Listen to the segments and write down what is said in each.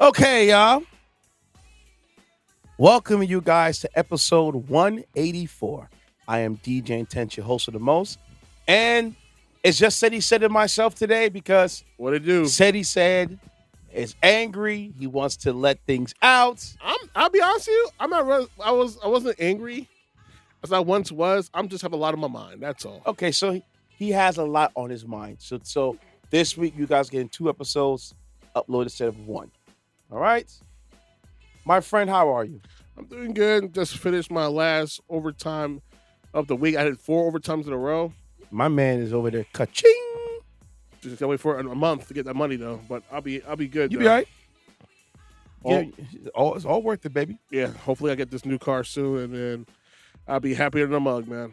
Okay, y'all. Welcome you guys to episode 184. I am DJ Intence, your host of the most. And it's just Ceddy said it myself today because what it do? Ceddy said is angry. He wants to let things out. I'll be honest with you. I'm not. I wasn't angry as I once was. I'm just have a lot on my mind. That's all. Okay, so he has a lot on his mind. So this week you guys getting 2 episodes uploaded instead of 1. All right, my friend, how are you? I'm doing good. Just finished my last overtime of the week. I had 4 overtimes in a row. My man is over there ka-ching. Just gotta wait for a month to get that money though. But I'll be good. You be all right? Yeah, it's all worth it, baby. Yeah. Hopefully I get this new car soon, and then I'll be happier than a mug, man.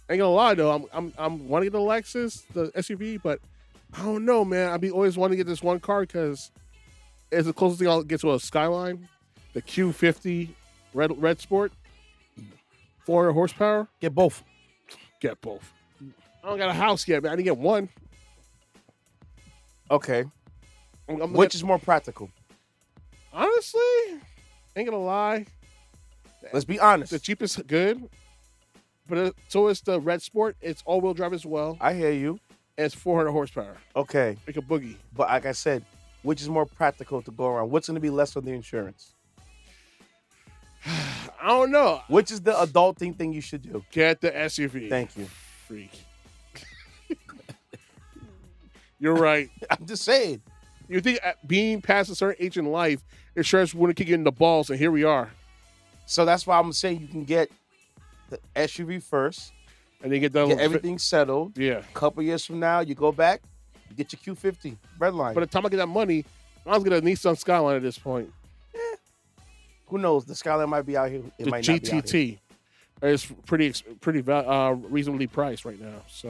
Ain't gonna lie though, I'm wanting to get the Lexus, the SUV, but I don't know, man. I'll be always wanting to get this one car because it's the closest thing I'll get to a Skyline, the Q50 Red Sport, 400 horsepower. Get both. Get both. I don't got a house yet, man. I need to get one. Okay. Which is more practical? Honestly, ain't gonna lie. Let's be honest. The cheapest good, but so is the Red Sport. It's all-wheel drive as well. I hear you. And it's 400 horsepower. Okay. Like a boogie. But like I said, which is more practical to go around? What's going to be less on the insurance? I don't know. Which is the adulting thing you should do? Get the SUV. Thank you. Freak. You're right. I'm just saying. You think being past a certain age in life, insurance wouldn't kick you in the balls, and here we are. So that's why I'm saying you can get the SUV first. And then get everything settled. Yeah. A couple years from now, you go back, you get your Q50 Redline. By the time I get that money, I was going to Nissan Skyline at this point. Who knows? The Skyline might be out here. It the might GTT not be out here. is pretty reasonably priced right now. So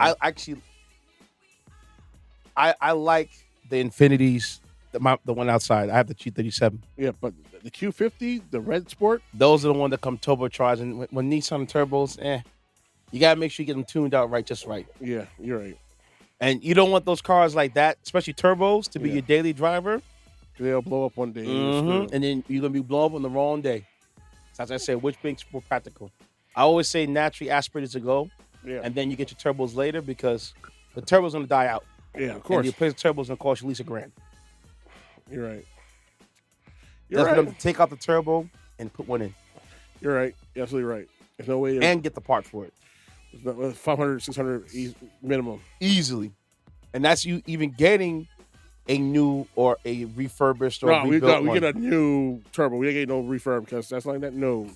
I like the Infinities, the one outside. I have the G37. Yeah, but the Q50, the Red Sport, those are the ones that come turbocharged. And when Nissan turbos, you gotta make sure you get them tuned out just right. Yeah, you're right. And you don't want those cars like that, especially turbos, to be your daily driver. They'll blow up one day. Mm-hmm. And then you're gonna be blown up on the wrong day. So as I said, which makes more practical? I always say naturally aspirated to go. Yeah. And then you get your turbos later because the turbo's gonna die out. Yeah, of course. And you replace the turbo's gonna cost you at least $1,000. You're right. You're right. For them to take out the turbo and put one in. You're right. You're absolutely right. There's no way. And get the part for it. 500, 600 minimum. Easily. And that's you even getting a new or a refurbished or rebuilt we get a new turbo. We ain't get no refurb because that's like that. No.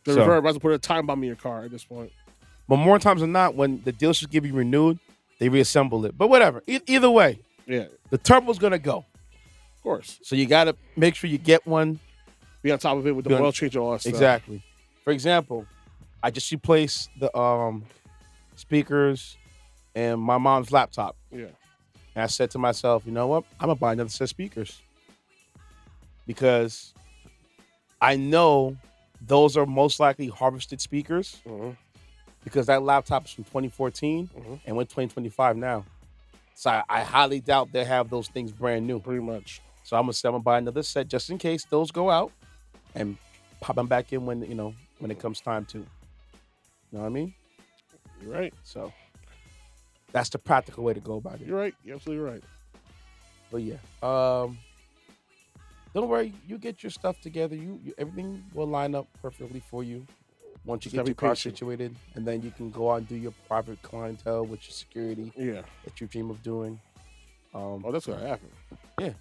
The So, refurb has to put a time bomb in your car at this point. But more times than not, when the dealerships give you renewed, they reassemble it. But whatever. Either way. Yeah. The turbo's going to go. Of course. So you got to make sure you get one. Be on top of it with the oil change and all that stuff. Exactly. For example, I just replaced the speakers and my mom's laptop. Yeah. And I said to myself, you know what? I'm going to buy another set of speakers. Because I know those are most likely harvested speakers. Mm-hmm. Because that laptop is from 2014 and we're 2025 now. So I highly doubt they have those things brand new. Pretty much. So I'm gonna buy another set just in case those go out and pop them back in when it comes time to. You know what I mean? You're right. So that's the practical way to go about it. You're right. You're absolutely right. But yeah. Don't worry, you get your stuff together. You everything will line up perfectly for you. Once you get your car situated, and then you can go out and do your private clientele with your security that you dream of doing. That's going to happen. Yeah.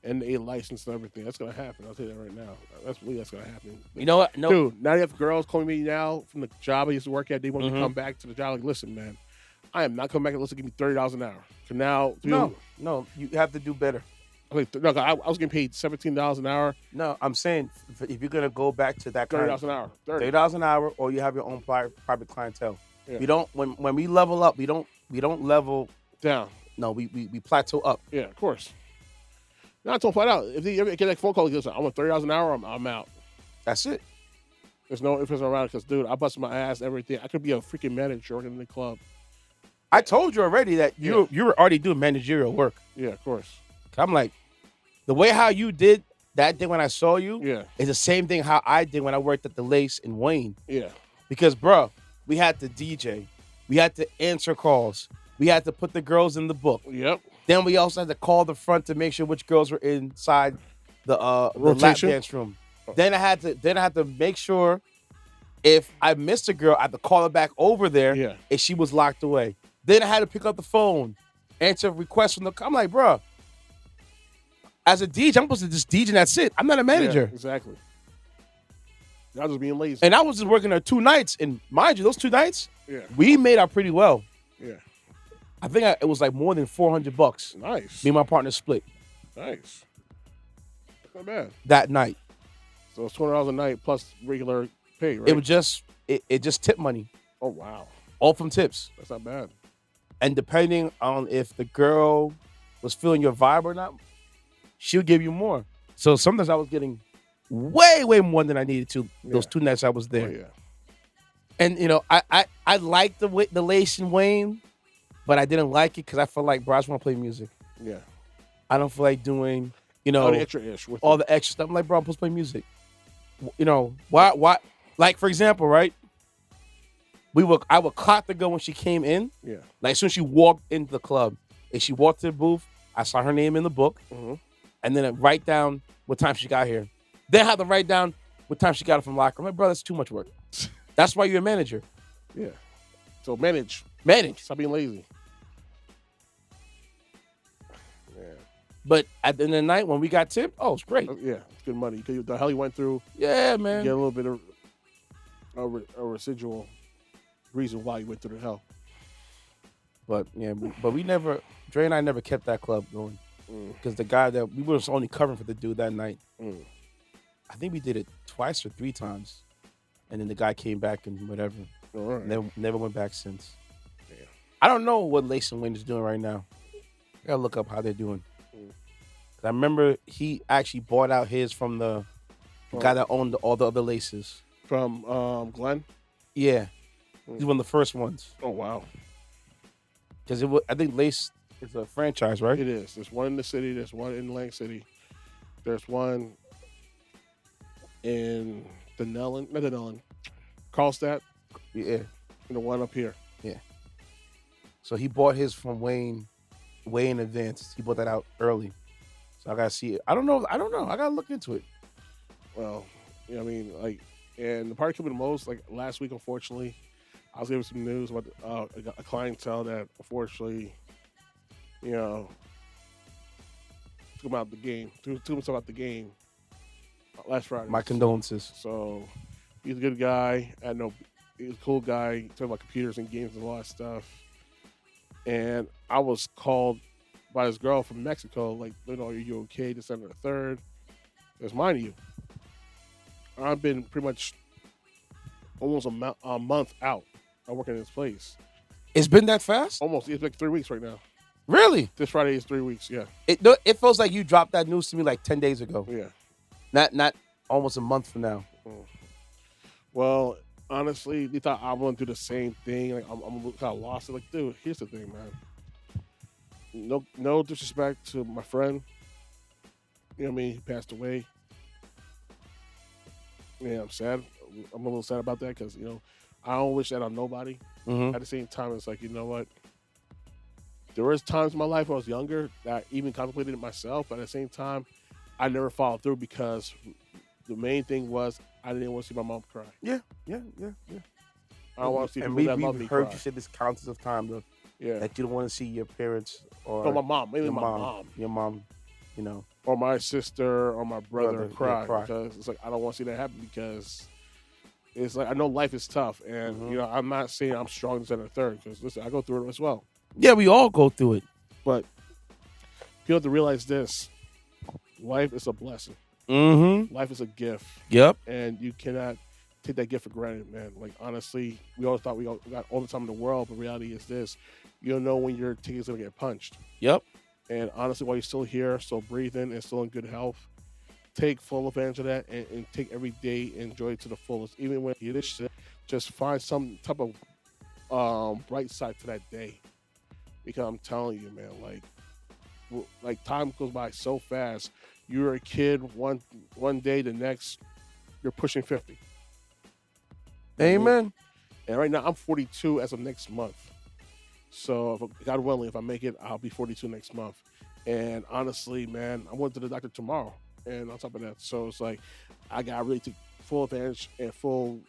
And a license and everything. That's going to happen. I'll tell you that right now. That's going to happen. You know what? No. Dude, now you have girls calling me now from the job I used to work at. They want me to come back to the job. Like, listen, man, I am not coming back unless they give me $30 an hour. So now, dude, no, you have to do better. I was getting paid $17 an hour. No, I'm saying if you're gonna go back to that $30 an hour, $30 an hour, or you have your own private clientele. Yeah. You don't when we level up, we don't level down. No, we plateau up. Yeah, of course. Now I told flat out, if they ever get that phone call, listen, I want $30 an hour, I'm out. That's it. There's no ifs around it because, dude, I busted my ass, everything. I could be a freaking manager working in the club. I told you already that you were already doing managerial work. Yeah, of course. I'm like, the way how you did that day when I saw you is the same thing how I did when I worked at the Lace in Wayne. Yeah. Because, bro, we had to DJ. We had to answer calls. We had to put the girls in the book. Yep. Then we also had to call the front to make sure which girls were inside the lap dance room. Then I had to make sure if I missed a girl, I had to call her back over there if she was locked away. Then I had to pick up the phone, answer requests from the. I'm like, bro, as a DJ, I'm supposed to just DJ and that's it. I'm not a manager. Yeah, exactly. I was just being lazy. And I was just working there 2 nights. And mind you, those 2 nights, we made out pretty well. Yeah. I think it was like more than $400. Nice. Me and my partner split. Nice. That's not bad. That night. So it's $20 a night plus regular pay, right? It was just tip money. Oh, wow. All from tips. That's not bad. And depending on if the girl was feeling your vibe or not, she'll give you more. So sometimes I was getting way, way more than I needed to those 2 nights I was there. Oh, yeah. And, you know, I liked the Lace and Wayne, but I didn't like it because I felt like, bro, I just want to play music. Yeah. I don't feel like doing, you know, all the extra-ish. All the extra stuff. I'm like, bro, I'm supposed to play music. You know, why? Like, for example, right? I would clock the girl when she came in. Yeah. Like, as soon as she walked into the club, if she walked to the booth, I saw her name in the book. Mm-hmm. And then I'd write down what time she got here. Then I had to write down what time she got it from locker. I'm like, bro, that's too much work. That's why you're a manager. Yeah. So manage. Stop being lazy. Yeah. But at the end of the night, when we got tipped, oh, it's great. Yeah, it's good money. The hell you went through. Yeah, man. You get a little bit of a residual reason why you went through the hell. But yeah, we never, Dre and I never kept that club going. Because the guy that we were only covering for the dude that night, I think we did it twice or 3 times. And then the guy came back and whatever. All right. Never went back since. Yeah. I don't know what Lace and Wayne is doing right now. I gotta look up how they're doing. I remember he actually bought out his from the guy that owned all the other laces. From Glenn? Yeah. He's one of the first ones. Oh, wow. Because I think Lace is a franchise, right? It is. There's one in the city. There's one in Atlantic City. There's one in Carlstadt. Yeah. And the one up here. Yeah. So he bought his from Wayne way in advance. He bought that out early. So I gotta see it. I don't know. I gotta look into it. Well, you know what I mean? Like, and the part that the most, like last week, unfortunately, I was giving some news about a clientele that unfortunately, you know, took him out the game. Took himself out the game last Friday. My condolences. So he's a good guy. He's a cool guy. He talked about computers and games and a lot of stuff. And I was called by this girl from Mexico, like, you know, are you okay? December 3rd. There's mine to you. I've been pretty much almost a month out. I work in this place. It's been that fast? Almost. It's like 3 weeks right now. Really? This Friday is 3 weeks, yeah. It feels like you dropped that news to me like 10 days ago. Yeah. Not almost a month from now. Well, honestly, they thought I wouldn't do the same thing. Like, I'm kind of lost. Like, dude, here's the thing, man. No disrespect to my friend. You know what I mean? He passed away. Yeah, I'm sad. I'm a little sad about that because, you know, I don't wish that on nobody. At the same time, it's like, you know what? There was times in my life when I was younger that I even contemplated it myself. But at the same time, I never followed through because the main thing was I didn't want to see my mom cry. Yeah. I don't want to see people that love me cry. And we've heard cry. you say this countless of times that you don't want to see your parents or my mom, mainly my mom. Your mom, you know. Or my sister or my brother cry. Because it's like I don't want to see that happen because it's like I know life is tough. And, you know, I'm not saying I'm strong as a third because, listen, I go through it as well. Yeah, we all go through it. But you have to realize this. Life is a blessing. Life is a gift. Yep. And you cannot take that gift for granted, man. Like, honestly, we always thought we got all the time in the world, but reality is this. You don't know when your ticket's going to get punched. Yep. And honestly, while you're still here, still breathing, and still in good health, take full advantage of that and take every day, enjoy it to the fullest. Even when you just find some type of bright side to that day. Because I'm telling you, man, like, like time goes by so fast. You're a kid one day, the next you're pushing 50. Amen. And right now I'm 42 as of next month. So God willing, if I make it, I'll be 42 next month. And honestly, man, I'm going to the doctor tomorrow. And on top of that, so it's like I got really take full advantage and full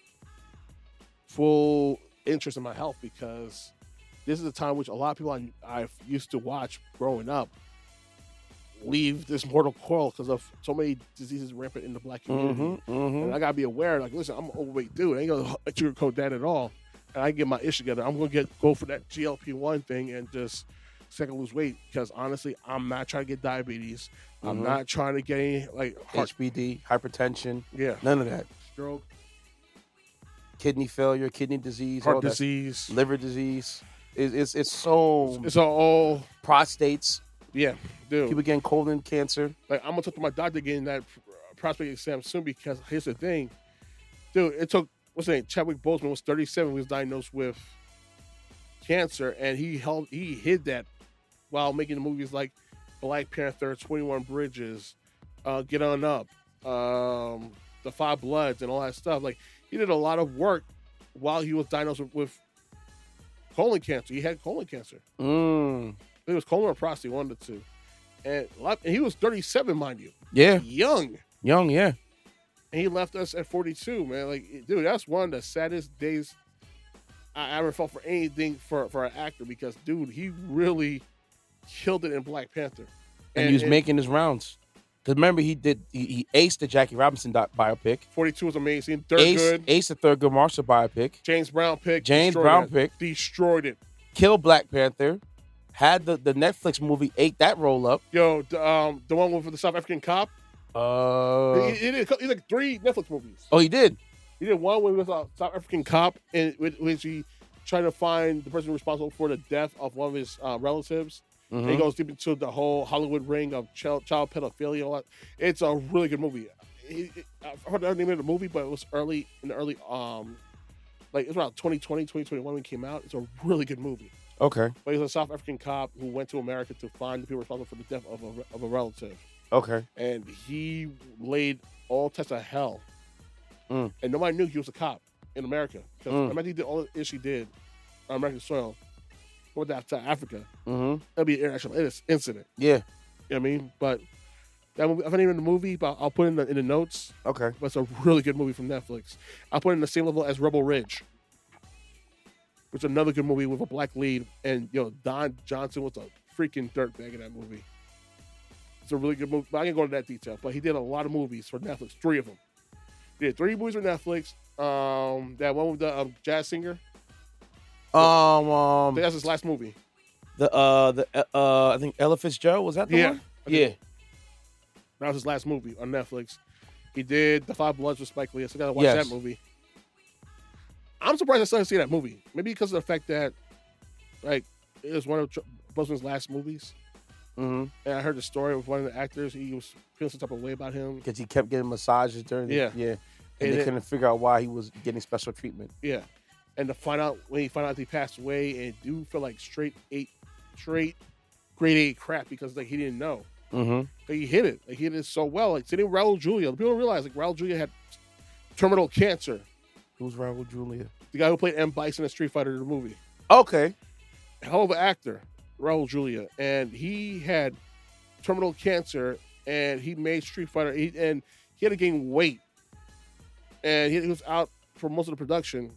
interest in my health, because this is a time which a lot of people I've used to watch growing up leave this mortal coil because of so many diseases rampant in the Black community. And I gotta be aware, like, listen, I'm an overweight dude. I ain't gonna sugarcoat that at all. And I get my ish together. I'm gonna go for that GLP-1 thing and just second lose weight, because honestly, I'm not trying to get diabetes. I'm not trying to get any like HBD, hypertension. Yeah, none of that. Stroke, kidney failure, kidney disease, heart disease, liver disease. It's so. It's all prostates. Yeah, dude. People getting colon cancer. Like, I'm gonna talk to my doctor getting that prostate exam soon, because here's the thing, dude. It took Chadwick Boseman was 37. He was diagnosed with cancer, and he hid that while making movies like Black Panther, 21 Bridges, Get On Up, The Five Bloods, and all that stuff. Like, he did a lot of work while he was diagnosed with colon cancer. He had colon cancer. It was colon or prostate, one of the two. And he was 37, mind you. Yeah. Young, yeah. And he left us at 42, man. Like, dude, that's one of the saddest days I ever felt for anything for an actor, because, dude, he really killed it in Black Panther. And he was making his rounds. Because remember, he aced the Jackie Robinson biopic. 42 was amazing. Aced the Thurgood Marshall biopic. James Brown pick. Destroyed it. Killed Black Panther. Had the Netflix movie, ate that roll up. Yo, the one with the South African cop. He did like 3 Netflix movies. Oh, he did? He did one with a South African cop, in which he tried to find the person responsible for the death of one of his relatives. And he goes deep into the whole Hollywood ring of child pedophilia. It's a really good movie. I heard the name of the movie, but it was like it was around 2020, 2021 when it came out. It's a really good movie. Okay. But he's a South African cop who went to America to find the people responsible for the death of a relative. Okay. And he laid all types of hell. And nobody knew he was a cop in America. Because imagine he did all the ish he did on American soil. Went to Africa. That'd be an international incident. Yeah. You know what I mean? But that movie, I haven't even the movie, but I'll put it in the notes. Okay. But it's a really good movie from Netflix. I'll put it in the same level as Rebel Ridge, which is another good movie with a black lead. And, Don Johnson was a freaking dirtbag in that movie. It's a really good movie. But I can't go into that detail. But he did a lot of movies for Netflix, 3 of them. He did 3 movies for Netflix. That one with the jazz singer. That's his last movie. I think Ella Fitzgerald, was that the one? Yeah. That was his last movie on Netflix. He did The Five Bloods with Spike Lee. I still gotta watch that movie. I'm surprised I still didn't see that movie. Maybe because of the fact that, like, it was one of Boseman's last movies. And I heard the story of one of the actors. He was feeling some type of way about him because he kept getting massages during. And they couldn't figure out why he was getting special treatment. Yeah. And when he found out he passed away, and dude felt like straight grade A crap, because like he didn't know. Like, he hit it. Like, he hit it so well. Like, sitting with Raul Julia. People don't realize, like, Raul Julia had terminal cancer. Who's Raul Julia? The guy who played M. Bison in Street Fighter, the movie. Okay. Hell of an actor, Raul Julia. And he had terminal cancer, and he made Street Fighter. And he had to gain weight. And he was out for most of the production.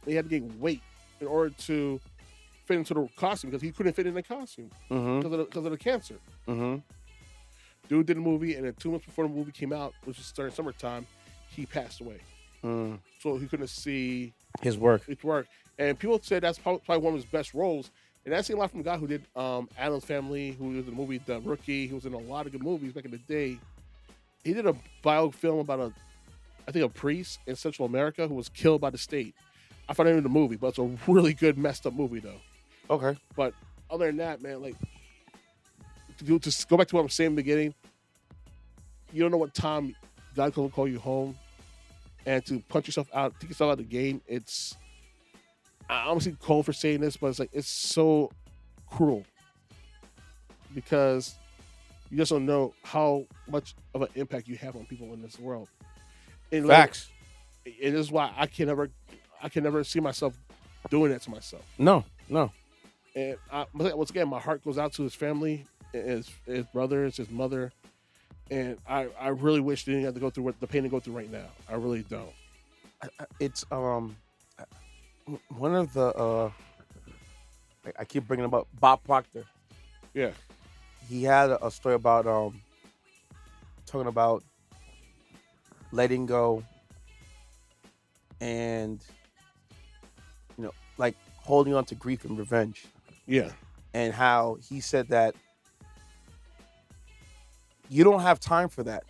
He had to gain weight in order to fit into the costume, because he couldn't fit in the costume because of the cancer. Dude did a movie, and then 2 months before the movie came out, which was during summertime, he passed away. So he couldn't see his work. And people said that's probably one of his best roles. And that's a lot from a guy who did Addams Family, who was in the movie The Rookie. He was in a lot of good movies back in the day. He did a bio film about a priest in Central America who was killed by the state. I found it in the movie, but it's a really good messed up movie though. Okay. But other than that, man, like, to go back to what I'm saying in the beginning, you don't know what time God will call you home, and to punch yourself out, take yourself out of the game. It's, I'm honestly cold for saying this, but it's so cruel. because you just don't know how much of an impact you have on people in this world. And Facts. It is why I can never see myself doing that to myself. No. And once again, my heart goes out to his family, his brothers, his mother, and I really wish they didn't have to go through what the pain they go through right now. I really don't. It's one of the I keep bringing him up, Bob Proctor. Yeah, he had a story about talking about letting go and like holding on to grief and revenge. Yeah, and how he said that you don't have time for that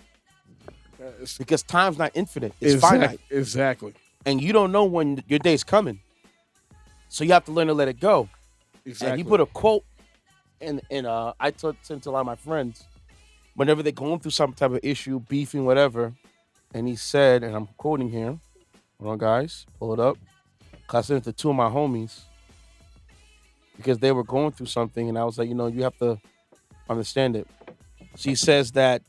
because time's not infinite; it's finite. Exactly. And you don't know when your day's coming, so you have to learn to let it go. Exactly. And he put a quote, and I sent to a lot of my friends whenever they're going through some type of issue, beefing, whatever. And he said, and I'm quoting here. Hold on, guys, pull it up. I sent it to two of my homies because they were going through something, and I was like, you have to understand it. So he says that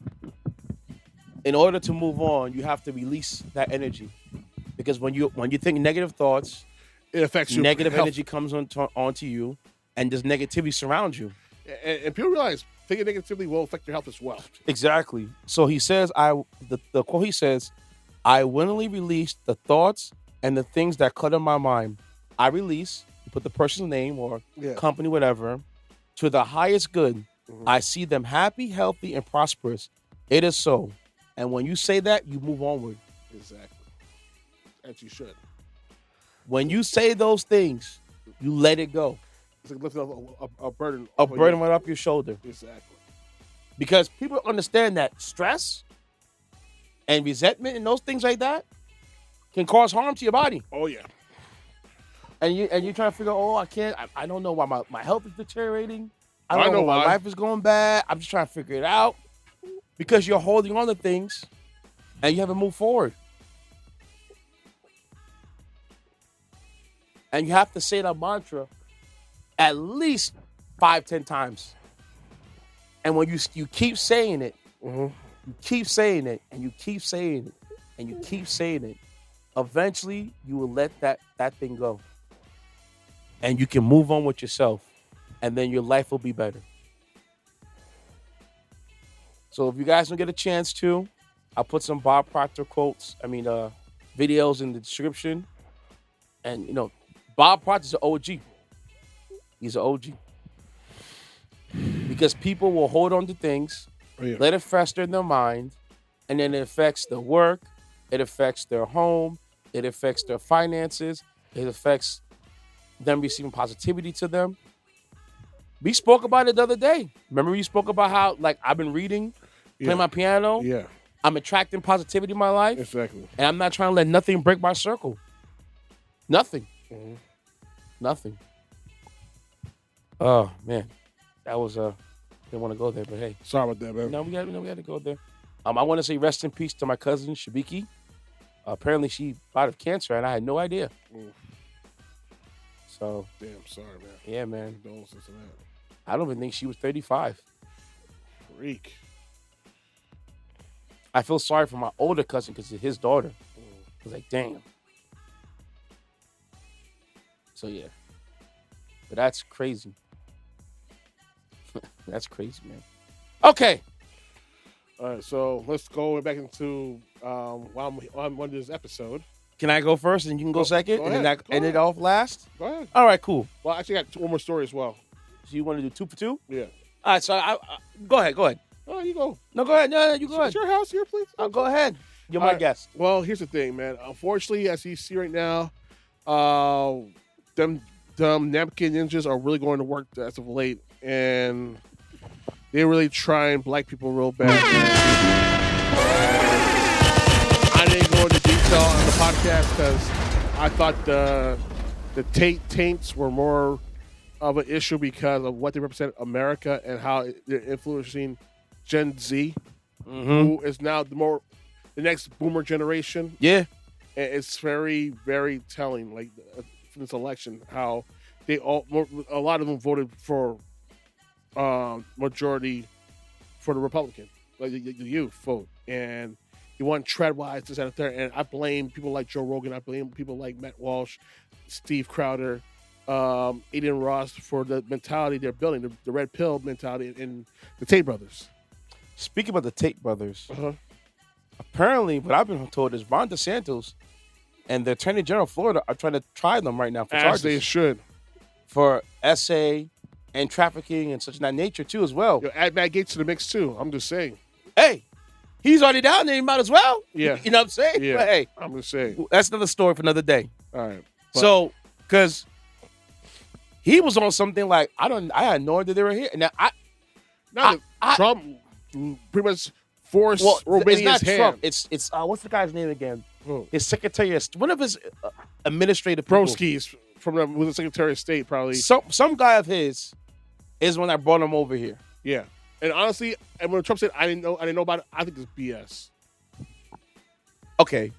in order to move on, you have to release that energy. Because when you think negative thoughts, it affects you. Negative energy comes onto you, and this negativity surrounds you. And people realize thinking negatively will affect your health as well. Exactly. So he says, the quote he says, "I willingly release the thoughts and the things that clutter my mind. I release," put the person's name or company, whatever, "to the highest good. Mm-hmm. I see them happy, healthy, and prosperous. It is so." And when you say that, you move onward. Exactly. As you should. When you say those things, you let it go. It's like lifting up a burden. A burden right off your shoulder. Exactly. Because people understand that stress and resentment and those things like that can cause harm to your body. Oh, yeah. And you're trying to figure out, I don't know why my health is deteriorating. I don't know why my life is going bad. I'm just trying to figure it out. Because you're holding on to things and you haven't moved forward. And you have to say that mantra at least 5-10 times. And when you keep saying it, you keep saying it, and you keep saying it, and you keep saying it, eventually you will let that thing go. And you can move on with yourself. And then your life will be better. So if you guys don't get a chance to, I'll put some Bob Proctor videos in the description. And, Bob Proctor's an OG. He's an OG. Because people will hold on to things, let it fester in their mind, and then it affects their work, it affects their home, it affects their finances, it affects them receiving positivity to them. We spoke about it the other day. Remember we spoke about how, I've been reading, playing my piano. Yeah. I'm attracting positivity in my life. Exactly. And I'm not trying to let nothing break my circle. Nothing. Mm-hmm. Nothing. Oh, man. That was, didn't want to go there, but hey. Sorry about that, man. No, we got to go there. I want to say rest in peace to my cousin, Shabiki. Apparently she died of cancer, and I had no idea. So. Damn, sorry, man. Yeah, man. Condolences to that. I don't even think she was 35. Freak. I feel sorry for my older cousin because it's his daughter. I was like, damn. So, yeah. But that's crazy. That's crazy, man. Okay. All right, so let's go back into while I'm on this episode. Can I go first and you can go second? Go and ahead. then I end it off last? Go ahead. All right, cool. Well, actually, I got one more story as well. So you want to do 2 for 2? Yeah. All right, so I go ahead. Oh, you go. No, go ahead. No, you go ahead. It's your house here, please. Go ahead. You're my guest. Well, here's the thing, man. Unfortunately, as you see right now, them napkin ninjas are really going to work as of late, and they're really trying black people real bad. I didn't go into detail on the podcast because I thought the Tates were more of an issue because of what they represent America and how they're influencing Gen Z, who is now the next boomer generation. Yeah. And it's very, very telling, from this election, how a lot of them voted for majority for the Republican, like the youth vote, and he won tread-wise, this and that. And I blame people like Joe Rogan. I blame people like Matt Walsh, Steve Crowder, Adrian Ross for the mentality they're building, the red pill mentality in the Tate brothers. Speaking about the Tate brothers, apparently what I've been told is Ron DeSantis and the Attorney General of Florida are trying to try them right now for charges. As they should. For SA and trafficking and such of that nature too as well. Add Matt Gaetz to the mix too. I'm just saying. Hey, he's already down there. He might as well. Yeah. You know what I'm saying? Yeah. But hey, I'm just saying. That's another story for another day. All right. So, because he was on something like, I had no idea they were here. Now, Trump pretty much forced Romania's hand. Trump. It's what's the guy's name again? His Secretary of one of his administrative people. Broski's from the Secretary of State, probably. Some guy of his is one that brought him over here. Yeah. And honestly, and when Trump said I didn't know about it, I think it's BS. Okay.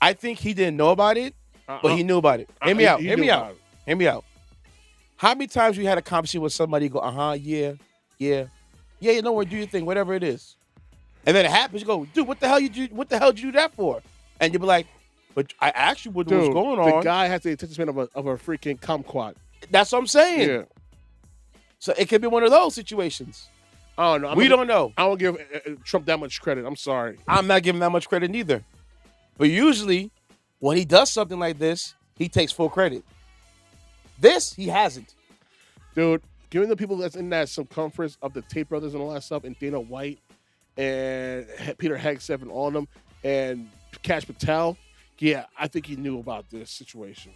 I think he didn't know about it, but he knew about it. Hear me out. Hear me out. How many times you had a conversation with somebody, you go, yeah, you know what, do your thing, whatever it is. And then it happens, you go, dude, what the hell did you do that for? And you'll be like, but I actually what was going on. The guy has the attention span of a freaking kumquat. That's what I'm saying. Yeah. So it could be one of those situations. I don't know. We don't know. I don't give Trump that much credit. I'm sorry. I'm not giving that much credit either. But usually, when he does something like this, he takes full credit. This, he hasn't. Dude, given the people that's in that circumference of the Tate brothers and all that stuff, and Dana White, and Peter Hegseth and all of them, and Kash Patel, yeah, I think he knew about this situation.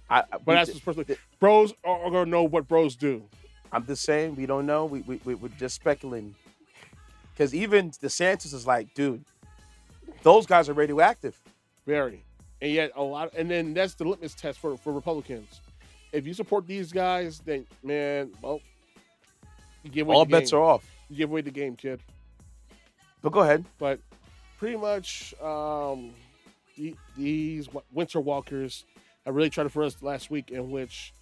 But that's just personally. Bros are going to know what bros do. I'm just saying, we don't know. We're just speculating. Because even DeSantis is like, dude, those guys are radioactive. Very. And yet and then that's the litmus test for Republicans. If you support these guys, then, man, well, you give away all bets are off. You give away the game, kid. But go ahead. But pretty much these winter walkers have really tried it for us last week, in which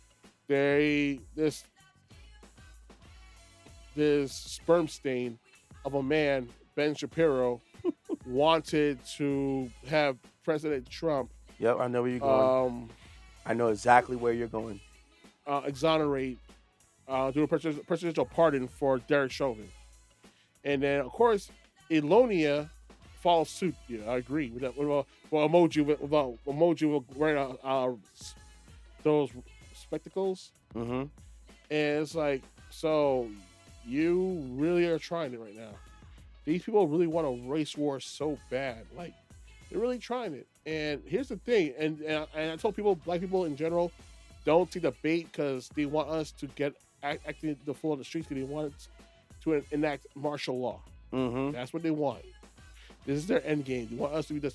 this sperm stain of a man, Ben Shapiro, wanted to have President Trump. Yep, I know where you're going. I know exactly where you're going. Exonerate, do a presidential pardon for Derek Chauvin. And then, of course, Elonia follows suit. Yeah, I agree with that. Well, emoji wearing those spectacles. Mm-hmm. And it's like, so you really are trying it right now. These people really want a race war so bad. Like, they're really trying it. And here's the thing, and I told people, black people in general, don't take the bait because they want us to get acting the fool on the streets because they want to enact martial law. Mm-hmm. That's what they want. This is their end game. They want us to be the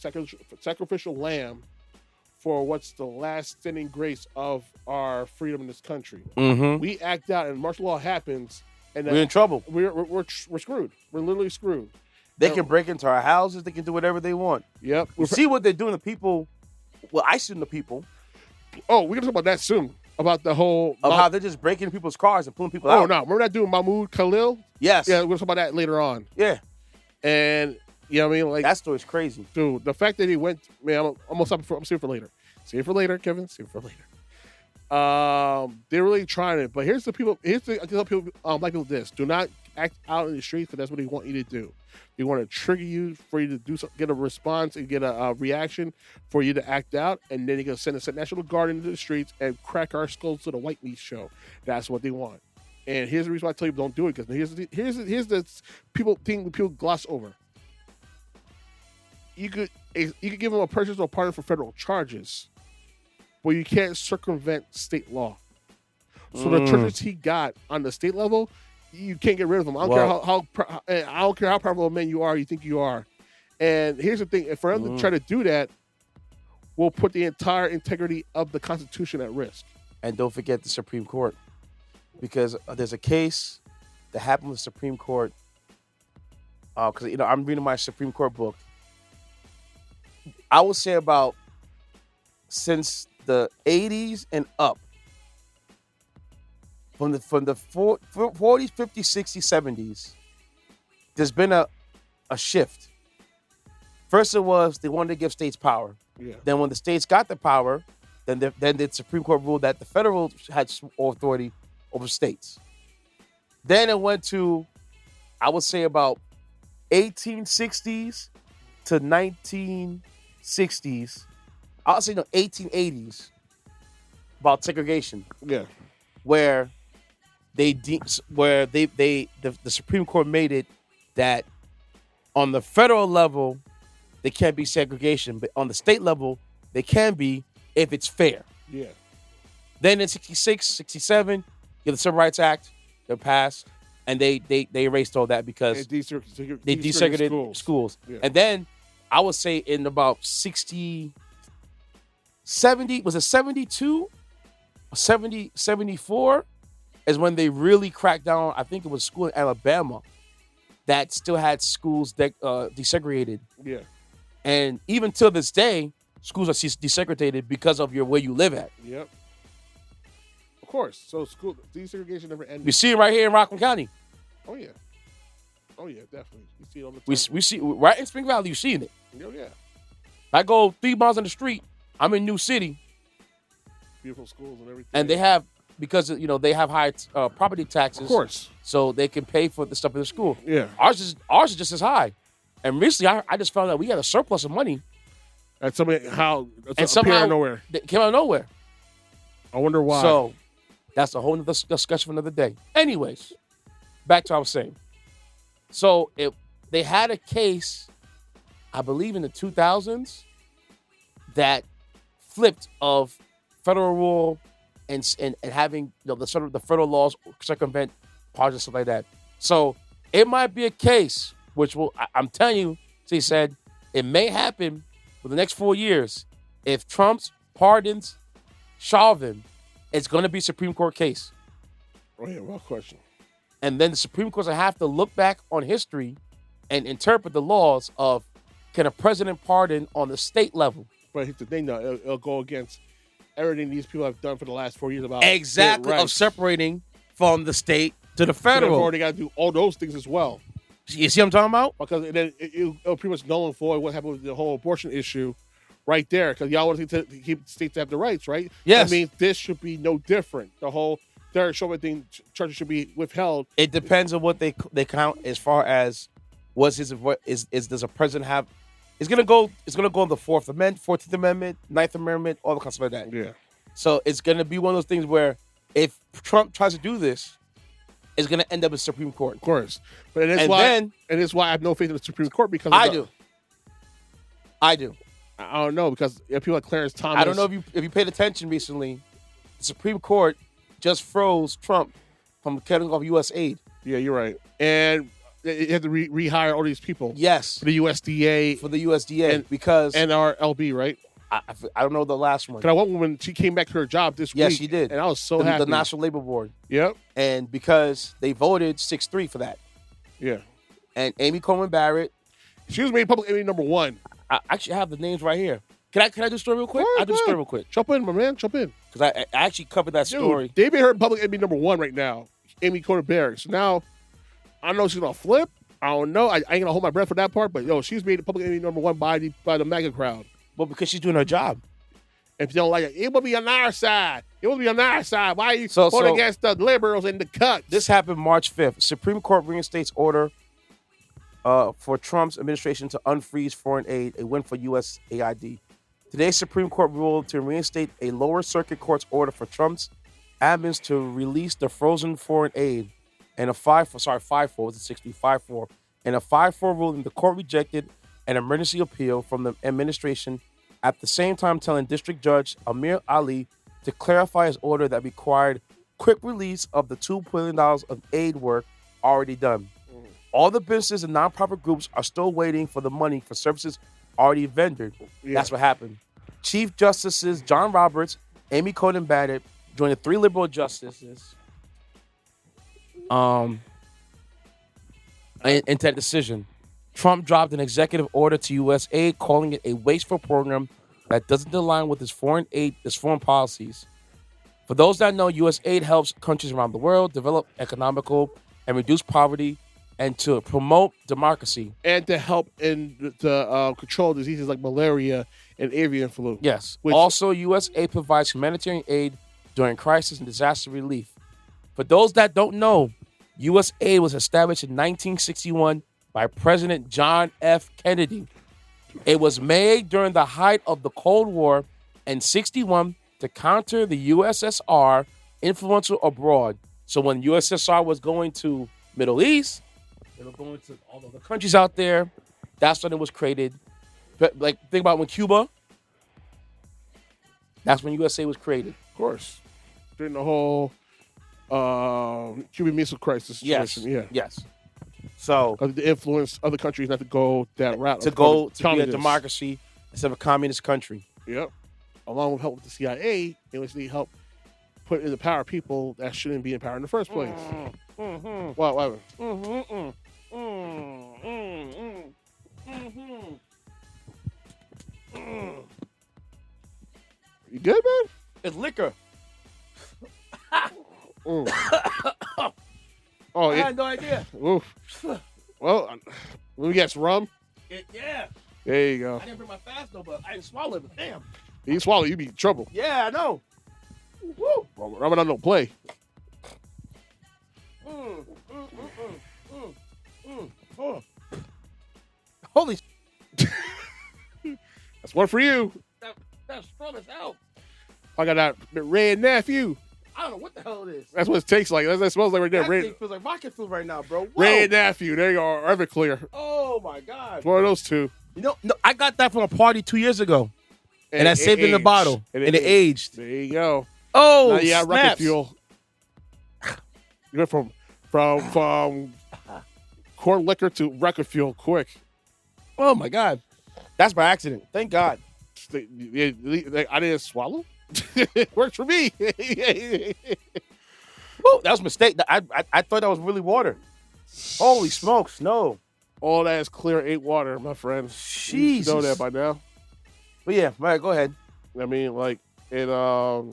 sacrificial lamb for what's the last standing grace of our freedom in this country. Mm-hmm. We act out and martial law happens, and we're in trouble. We're screwed. We're literally screwed. They can break into our houses. They can do whatever they want. Yep. We see what they're doing to people. Well, I seen the people. Oh, we're going to talk about that soon. About the whole... how they're just breaking people's cars and pulling people out. Oh, no. Remember that dude, Mahmoud Khalil? Yes. Yeah, we're going to talk about that later on. Yeah. And, you know what I mean? Like, that story's crazy. Dude, the fact that he went... Man, I'm saving it for later. Save it for later, Kevin. Save it for later. They're really trying it. But I tell people, black people this. Do not act out in the streets because that's what they want you to do. They want to trigger you for you to do something, get a response and get a reaction for you to act out, and then they're going to send a National Guard into the streets and crack our skulls to the white meat show. That's what they want. And here's the reason why I tell you don't do it, because here's the thing people gloss over. You could give them a personal pardon for federal charges, but you can't circumvent state law. So the charges he got on the state level, you can't get rid of them. I don't care how powerful a man you are, you think you are. And here's the thing: if for them to try to do that, we'll put the entire integrity of the Constitution at risk. And don't forget the Supreme Court, because there's a case that happened with the Supreme Court. Because I'm reading my Supreme Court book. I would say about since the 80s and up, from the 40s, 50s, 60s, 70s, there's been a shift. First, it was they wanted to give states power. Yeah. Then, when the states got the power, then the Supreme Court ruled that the federal had authority over states. Then it went to, I would say, about 1860s to 1960s. I'll say 1880s. About segregation. Yeah. Where the Supreme Court made it that on the federal level there can't be segregation, but on the state level there can be if it's fair. Yeah. Then in 66, 67, you have the Civil Rights Act that passed, and they erased all that because they desegregated schools. Yeah. And then I would say in about 70, was it 72? 74 is when they really cracked down. I think it was a school in Alabama that still had schools desegregated. Yeah. And even till this day, schools are desegregated because of where you live at. Yep. Of course. So school desegregation never ended. We see it right here in Rockland County. Oh yeah. Oh yeah, definitely. You see it all the time. We see right in Spring Valley. You've seen it. Oh yeah. I go 3 miles on the street. I'm in New City. Beautiful schools and everything. And they have, because they have high property taxes. Of course. So they can pay for the stuff in the school. Yeah. Ours is just as high. And recently, I just found out we had a surplus of money. And somehow nowhere. It came out of nowhere. I wonder why. So that's a whole nother discussion for another day. Anyways, back to what I was saying. So they had a case, I believe in the 2000s, that flipped of federal rule and having the sort of the federal laws circumvent parts and stuff like that. So it might be a case which I'm telling you, he said, it may happen for the next 4 years. If Trump pardons Chauvin, it's going to be a Supreme Court case. Oh yeah, well question. And then the Supreme Court will have to look back on history and interpret the laws of, can a president pardon on the state level? But here's the thing, though, it'll go against everything these people have done for the last 4 years about exactly of separating from the state to the federal. They've already got to do all those things as well. You see what I'm talking about? Because then it'll pretty much null and void what happened with the whole abortion issue right there. Because y'all want to keep states to have the rights, right? Yes. I mean, this should be no different. The whole third Chauvin thing, charges should be withheld. It depends on what they count as far as does a president have. It's gonna go on the 14th Amendment, 9th Amendment, all the kinds of like that. Yeah. So it's gonna be one of those things where if Trump tries to do this, it's gonna end up in the Supreme Court. Of course. But it's why I have no faith in the Supreme Court because I do. I don't know, because people like Clarence Thomas. I don't know if you paid attention recently. The Supreme Court just froze Trump from cutting off USAID. Yeah, you're right. And you have to rehire all these people. Yes. For the USDA. Because and our LB, right? I don't know the last one. Because one woman, she came back to her job this week. Yes, she did. And I was so happy. The National Labor Board. Yep. And because they voted 6-3 for that. Yeah. And Amy Coney Barrett. She was made public enemy number 1. I actually have the names right here. Can I do the story real quick? I'll do the story real quick. Jump in, my man. Jump in. Because I actually covered that story. They made her public enemy number 1 right now. Amy Coney Barrett. So now, I don't know if she's going to flip. I don't know. I ain't going to hold my breath for that part. But, she's made public enemy number 1 by the MAGA crowd. Well, because she's doing her job. If you don't like it will be on our side. It will be on our side. Why are you voting against the liberals and the cuts? This happened March 5th. Supreme Court reinstates order for Trump's administration to unfreeze foreign aid, a win for USAID. Today, Supreme Court ruled to reinstate a lower circuit court's order for Trump's admins to release the frozen foreign aid. And a 5-4, was it 5-4? In a 5-4 ruling, the court rejected an emergency appeal from the administration, at the same time telling District Judge Amir Ali to clarify his order that required quick release of the $2 billion of aid work already done. All the businesses and nonprofit groups are still waiting for the money for services already rendered. Yeah. That's what happened. Chief Justices John Roberts, Amy Coney Barrett joined the 3 liberal justices into that decision. Trump dropped an executive order to USAID, calling it a wasteful program that doesn't align with his foreign policies. For those that know, USAID helps countries around the world develop economical and reduce poverty and to promote democracy. And to help in to control diseases like malaria and avian flu. Yes. Also, USAID provides humanitarian aid during crisis and disaster relief. For those that don't know, USAID was established in 1961 by President John F. Kennedy. It was made during the height of the Cold War in 61 to counter the USSR influence abroad. So when USSR was going to Middle East, they were going to all of the countries out there. That's when it was created. But like, think about when Cuba. That's when USA was created. Of course. During the whole Cuban Missile Crisis situation. Yes. Yes. So to influence other countries not to go that route. To go to be a democracy instead of a communist country. Yep. Along with help with the CIA, in which they help put in the power people that shouldn't be in power in the first place. What? You good, man? It's liquor. Oh, I had no idea. Oof. Well, let me guess, rum? Yeah. There you go. I didn't bring my fast though, but I didn't swallow it, but damn. You swallow, you be in trouble. Yeah, I know. Woo. Ramadan don't play. Holy That's one for you. That's strong as hell. I got that red nephew. I don't know what the hell it is. That's what it tastes like. That's what it smells like right there. That Red, thing feels like vodka food right now, bro. Whoa. Red nephew. There you go. Everclear. Oh my God. It's one of those two. You know, no, I got that from a party 2 years ago. And I saved it in the bottle. And it aged. There you go. Oh, now you got snaps. rocket fuel. You went from corn liquor to rocket fuel quick. Oh my God. That's by accident. Thank God. I didn't swallow. It worked for me. Woo, that was a mistake. I thought that was really water. Holy smokes, no. All that is clear ain't water, my friend. Jesus. You know that by now. But yeah, all right, go ahead. I mean, like, it, so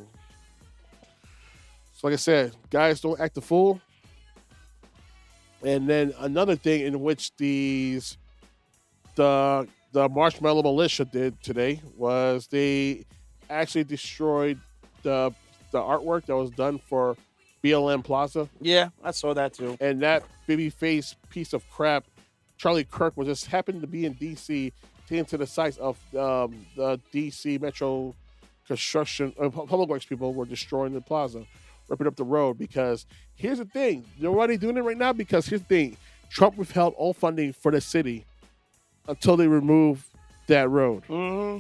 like I said, guys don't act a fool. And then another thing in which the Marshmallow Militia did today was they actually destroyed the artwork that was done for BLM Plaza. Yeah, I saw that too. And that baby-faced piece of crap, Charlie Kirk, was just happened to be in D.C., taken to the sites of the D.C. Metro Construction, Public Works people were destroying the plaza, ripping up the road. Because here's the thing. You know why they're doing it right now? Because here's the thing. Trump withheld all funding for the city until they remove that road. Mm-hmm.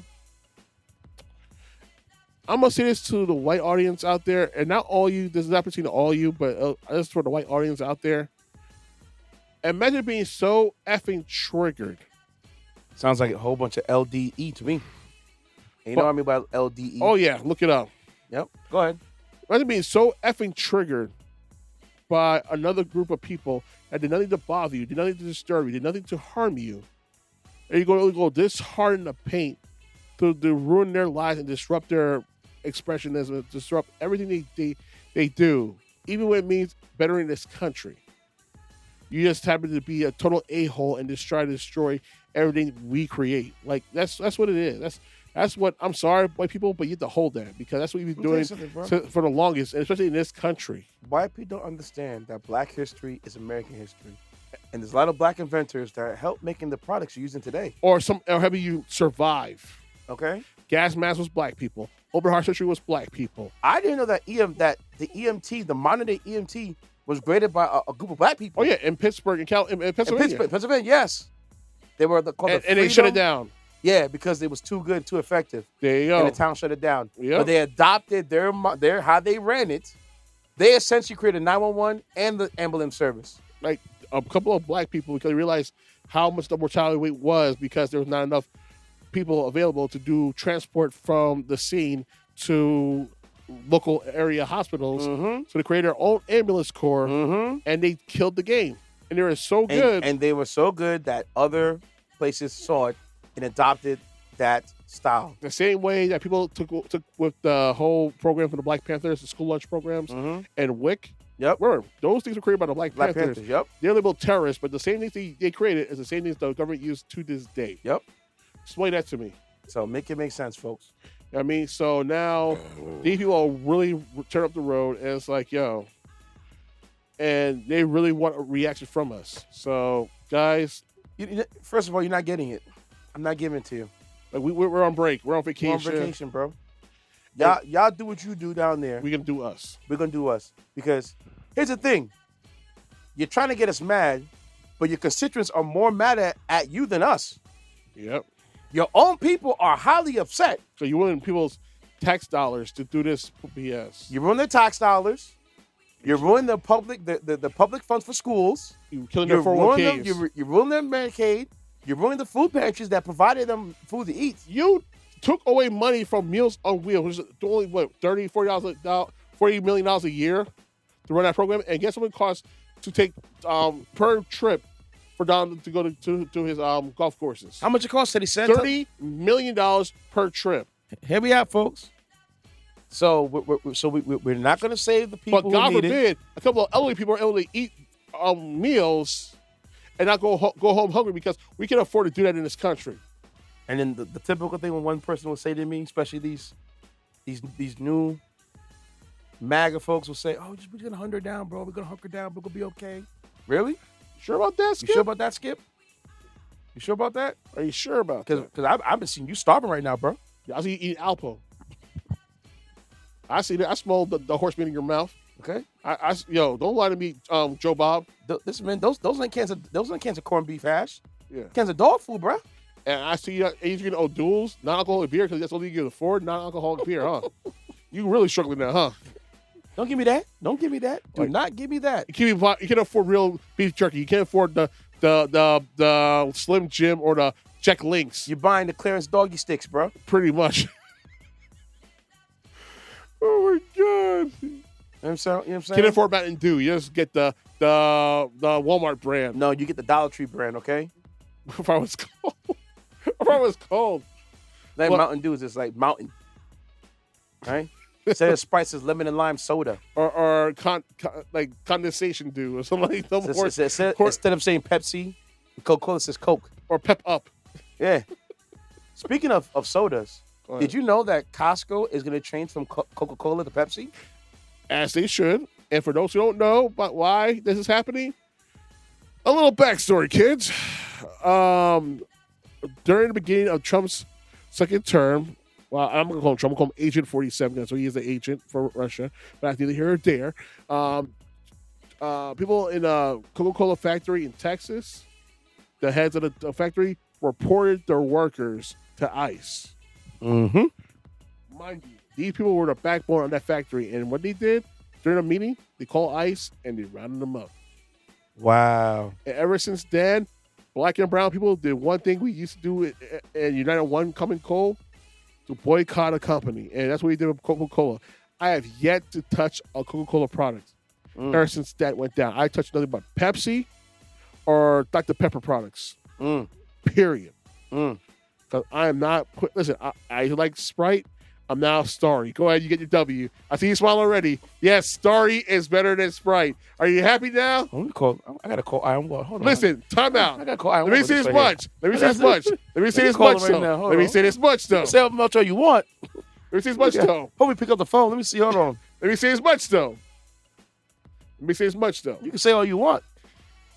I'm going to say this to the white audience out there, and not all you, this is not between all you, but this is for the white audience out there. Imagine being so effing triggered. Sounds like a whole bunch of LDE to me. And you know what I mean by LDE? Oh, yeah. Look it up. Yep. Go ahead. Imagine being so effing triggered by another group of people that did nothing to bother you, did nothing to disturb you, did nothing to harm you. And you go this hard in the paint to ruin their lives and disrupt their expressionism, disrupt everything they do, even when it means bettering this country. You just happen to be a total a-hole and just try to destroy everything we create. Like that's what it is. That's what, I'm sorry, white people, but you have to hold that, because that's what you've been doing for the longest, and especially in this country. White people don't understand that black history is American history. And there's a lot of black inventors that help making the products you're using today. Or helping you survive. Okay. Gas mask was black people. Open heart surgery was black people. I didn't know that the EMT, the modern day EMT, was created by a group of black people. Oh yeah, in Pittsburgh and Pennsylvania. Pennsylvania, yes. They were and they shut it down. Yeah, because it was too good, too effective. There you go. And the town shut it down. Yep. But they adopted their how they ran it. They essentially created 911 and the ambulance service. Like a couple of black people, because they realized how much the mortality rate was, because there was not enough people available to do transport from the scene to local area hospitals. Mm-hmm. So they created their own ambulance corps, mm-hmm. and they killed the game. And they were so good. And they were so good that other places saw it and adopted that style. The same way that people took with the whole program for the Black Panthers, the school lunch programs, and WIC. Yep. Those things were created by the Black Panthers. Yep. They're labeled terrorists, but the same things they created is the same things the government used to this day. Yep. Explain that to me. So make it make sense, folks. I mean, so now these people are really turn up the road, and it's like, yo, and they really want a reaction from us. So, guys, first of all, you're not getting it. I'm not giving it to you. Like we're on break. We're on vacation. We're on vacation, bro. Y'all do what you do down there. We're gonna do us. We're gonna do us. Because here's the thing. You're trying to get us mad, but your constituents are more mad at you than us. Yep. Your own people are highly upset. So you ruin people's tax dollars to do this BS. You ruin their tax dollars. You ruin the public funds for schools. You're killing their 401ks. You ruin their Medicaid. You ruin the food pantries that provided them food to eat. You took away money from Meals on Wheels, which is only $40 million a year to run that program. And guess what it costs to take per trip for Don to go to his golf courses? How much it costs? He said $30 million per trip. Here we are, folks. So we're not going to save the people. But God who need forbid, it. a couple of elderly people are able to eat meals and not go home hungry, because we can afford to do that in this country. And then the typical thing when one person will say to me, especially these new MAGA folks will say, "Oh, we're gonna hunker down, bro. We're gonna hunker down. We're gonna be okay." Really? Sure about that, Skip? You sure about that, Skip? You sure about that? Are you sure about that? Because I've been seeing you starving right now, bro. I see you eating Alpo. I see that. I smell the horse meat in your mouth. Okay. Don't lie to me, Joe Bob. Those ain't cans of corned beef hash. Yeah. Cans of dog food, bro. And I see you drinking O'Doul's non-alcoholic beer, because that's all you can afford, non-alcoholic beer, huh? You really struggling now, huh? Don't give me that. Don't give me that. Do not give me that. You can't afford real beef jerky. You can't afford the Slim Jim or the Jack Links. You're buying the clearance doggy sticks, bro. Pretty much. Oh my God. You know what I'm saying? Can't afford Mountain Dew. You just get the Walmart brand. No, you get the Dollar Tree brand, okay? If I was cold. That Mountain Dew is just like mountain. Right? Instead of Sprite, it's lemon and lime soda. Or condensation dew or something like that. Instead of saying Pepsi, Coca-Cola says Coke. Or Pep Up. Yeah. Speaking of sodas, did you know that Costco is going to change from Coca-Cola to Pepsi? As they should. And for those who don't know about why this is happening, a little backstory, kids. During the beginning of Trump's second term, well, I'm going to call him Trump. I'm going to call him Agent 47, so he is the agent for Russia. But that's neither here or there. People in a Coca-Cola factory in Texas, the heads of the factory, reported their workers to ICE. Mm-hmm. Mind you, these people were the backbone of that factory. And what they did during a meeting, they called ICE and they rounded them up. Wow. And ever since then, black and brown people did one thing we used to do in United One Common Coal, to boycott a company. And that's what we did with Coca-Cola. I have yet to touch a Coca-Cola product ever since that went down. I touched nothing but Pepsi or Dr. Pepper products. Period. Because I am not... Listen, I like Sprite. I'm now Starry. Go ahead, you get your W. I see you smile already. Yes, Starry is better than Sprite. Are you happy now? I got to call Iron Wall. Hold on. Listen, time out. I got to call Iron Wall. Let me say this much. Let me say this much, though. Let me say this much, though. Say how much you want. Let me say this much, though. Hope we pick up the phone. Let me see. Hold on. Let me say this much, though. You can say all you want.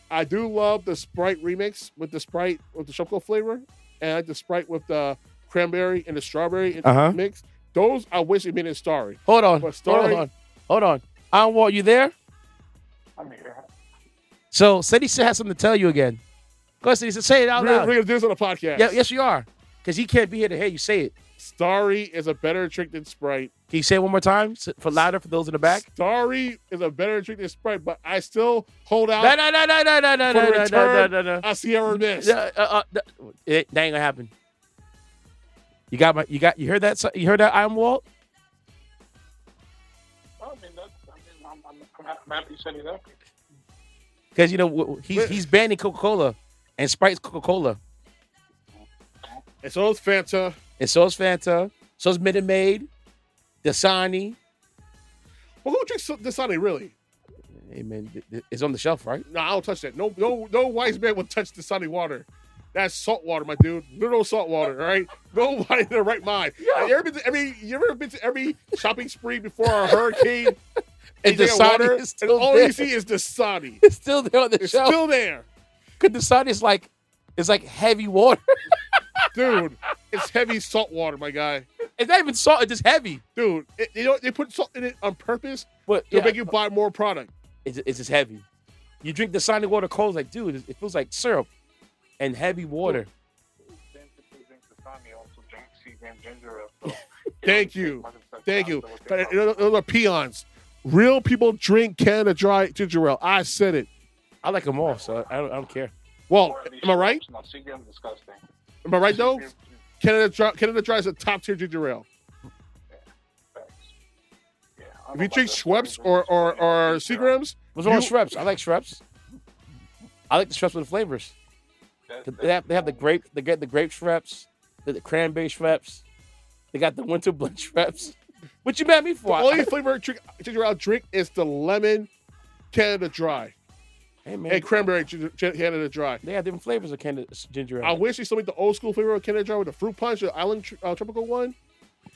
I do love the Sprite remix with the chocolate flavor, and I like the Sprite with the cranberry and the strawberry mix. Those I wish it made in Starry. Hold on. Iron Wall, you there? I'm here. So Ceddy has something to tell you again. Go ahead, Ceddy. Say it out loud. We're going to do this on the podcast. Yeah, yes, you are. Because he can't be here to hear you say it. Starry is a better drink than Sprite. Can you say it one more time for louder for those in the back? Starry is a better drink than Sprite, but I still hold out No. I Sierra Mist. That ain't gonna happen. You heard that? You heard that, Iron Wall? I'm happy you said that. Because he's banning Coca-Cola, and Sprite's Coca-Cola. And so is Fanta. And so is Fanta. So is Minute Maid. Dasani. Well, who drinks Dasani, really? Hey, man, it's on the shelf, right? No, I don't touch that. No wise man would touch Dasani water. That's salt water, my dude. Literal salt water, all right? Nobody in their right mind. You ever been to every shopping spree before a hurricane? And Dasani is still all there. you see is Dasani. It's still there on the It's shelf. still there. Because Dasani is like heavy water. Dude, it's heavy salt water, my guy. It's not even salt. It's just heavy. Dude, they put salt in it on purpose But to make you buy more product. It's just heavy. You drink Dasani water cold, like, dude, it feels like syrup and heavy water. Same people drink Dasani also drink Seagram ginger ale. So Thank you. But those are peons. Real people drink Canada Dry ginger ale. I said it. I like them all, so I don't care. Well, am I right? No, Seagram's disgusting. Am I right, though? Canada Dry is a top-tier ginger ale. Facts. Yeah, If you drink Schweppes or Seagrams, What's wrong with Schweppes? I like Schweppes. I like the Schweppes with the flavors. They have the grape. They get the grape Schweppes, the cranberry Schweppes. They got the winter blend Schweppes. What you mad at me for? the only flavor ginger ale drink is the lemon Canada Dry Hey, man. and cranberry Canada Dry. They have different flavors of Canada ginger ale. I wish they still make the old school flavor of Canada Dry with the fruit punch, the island tropical one.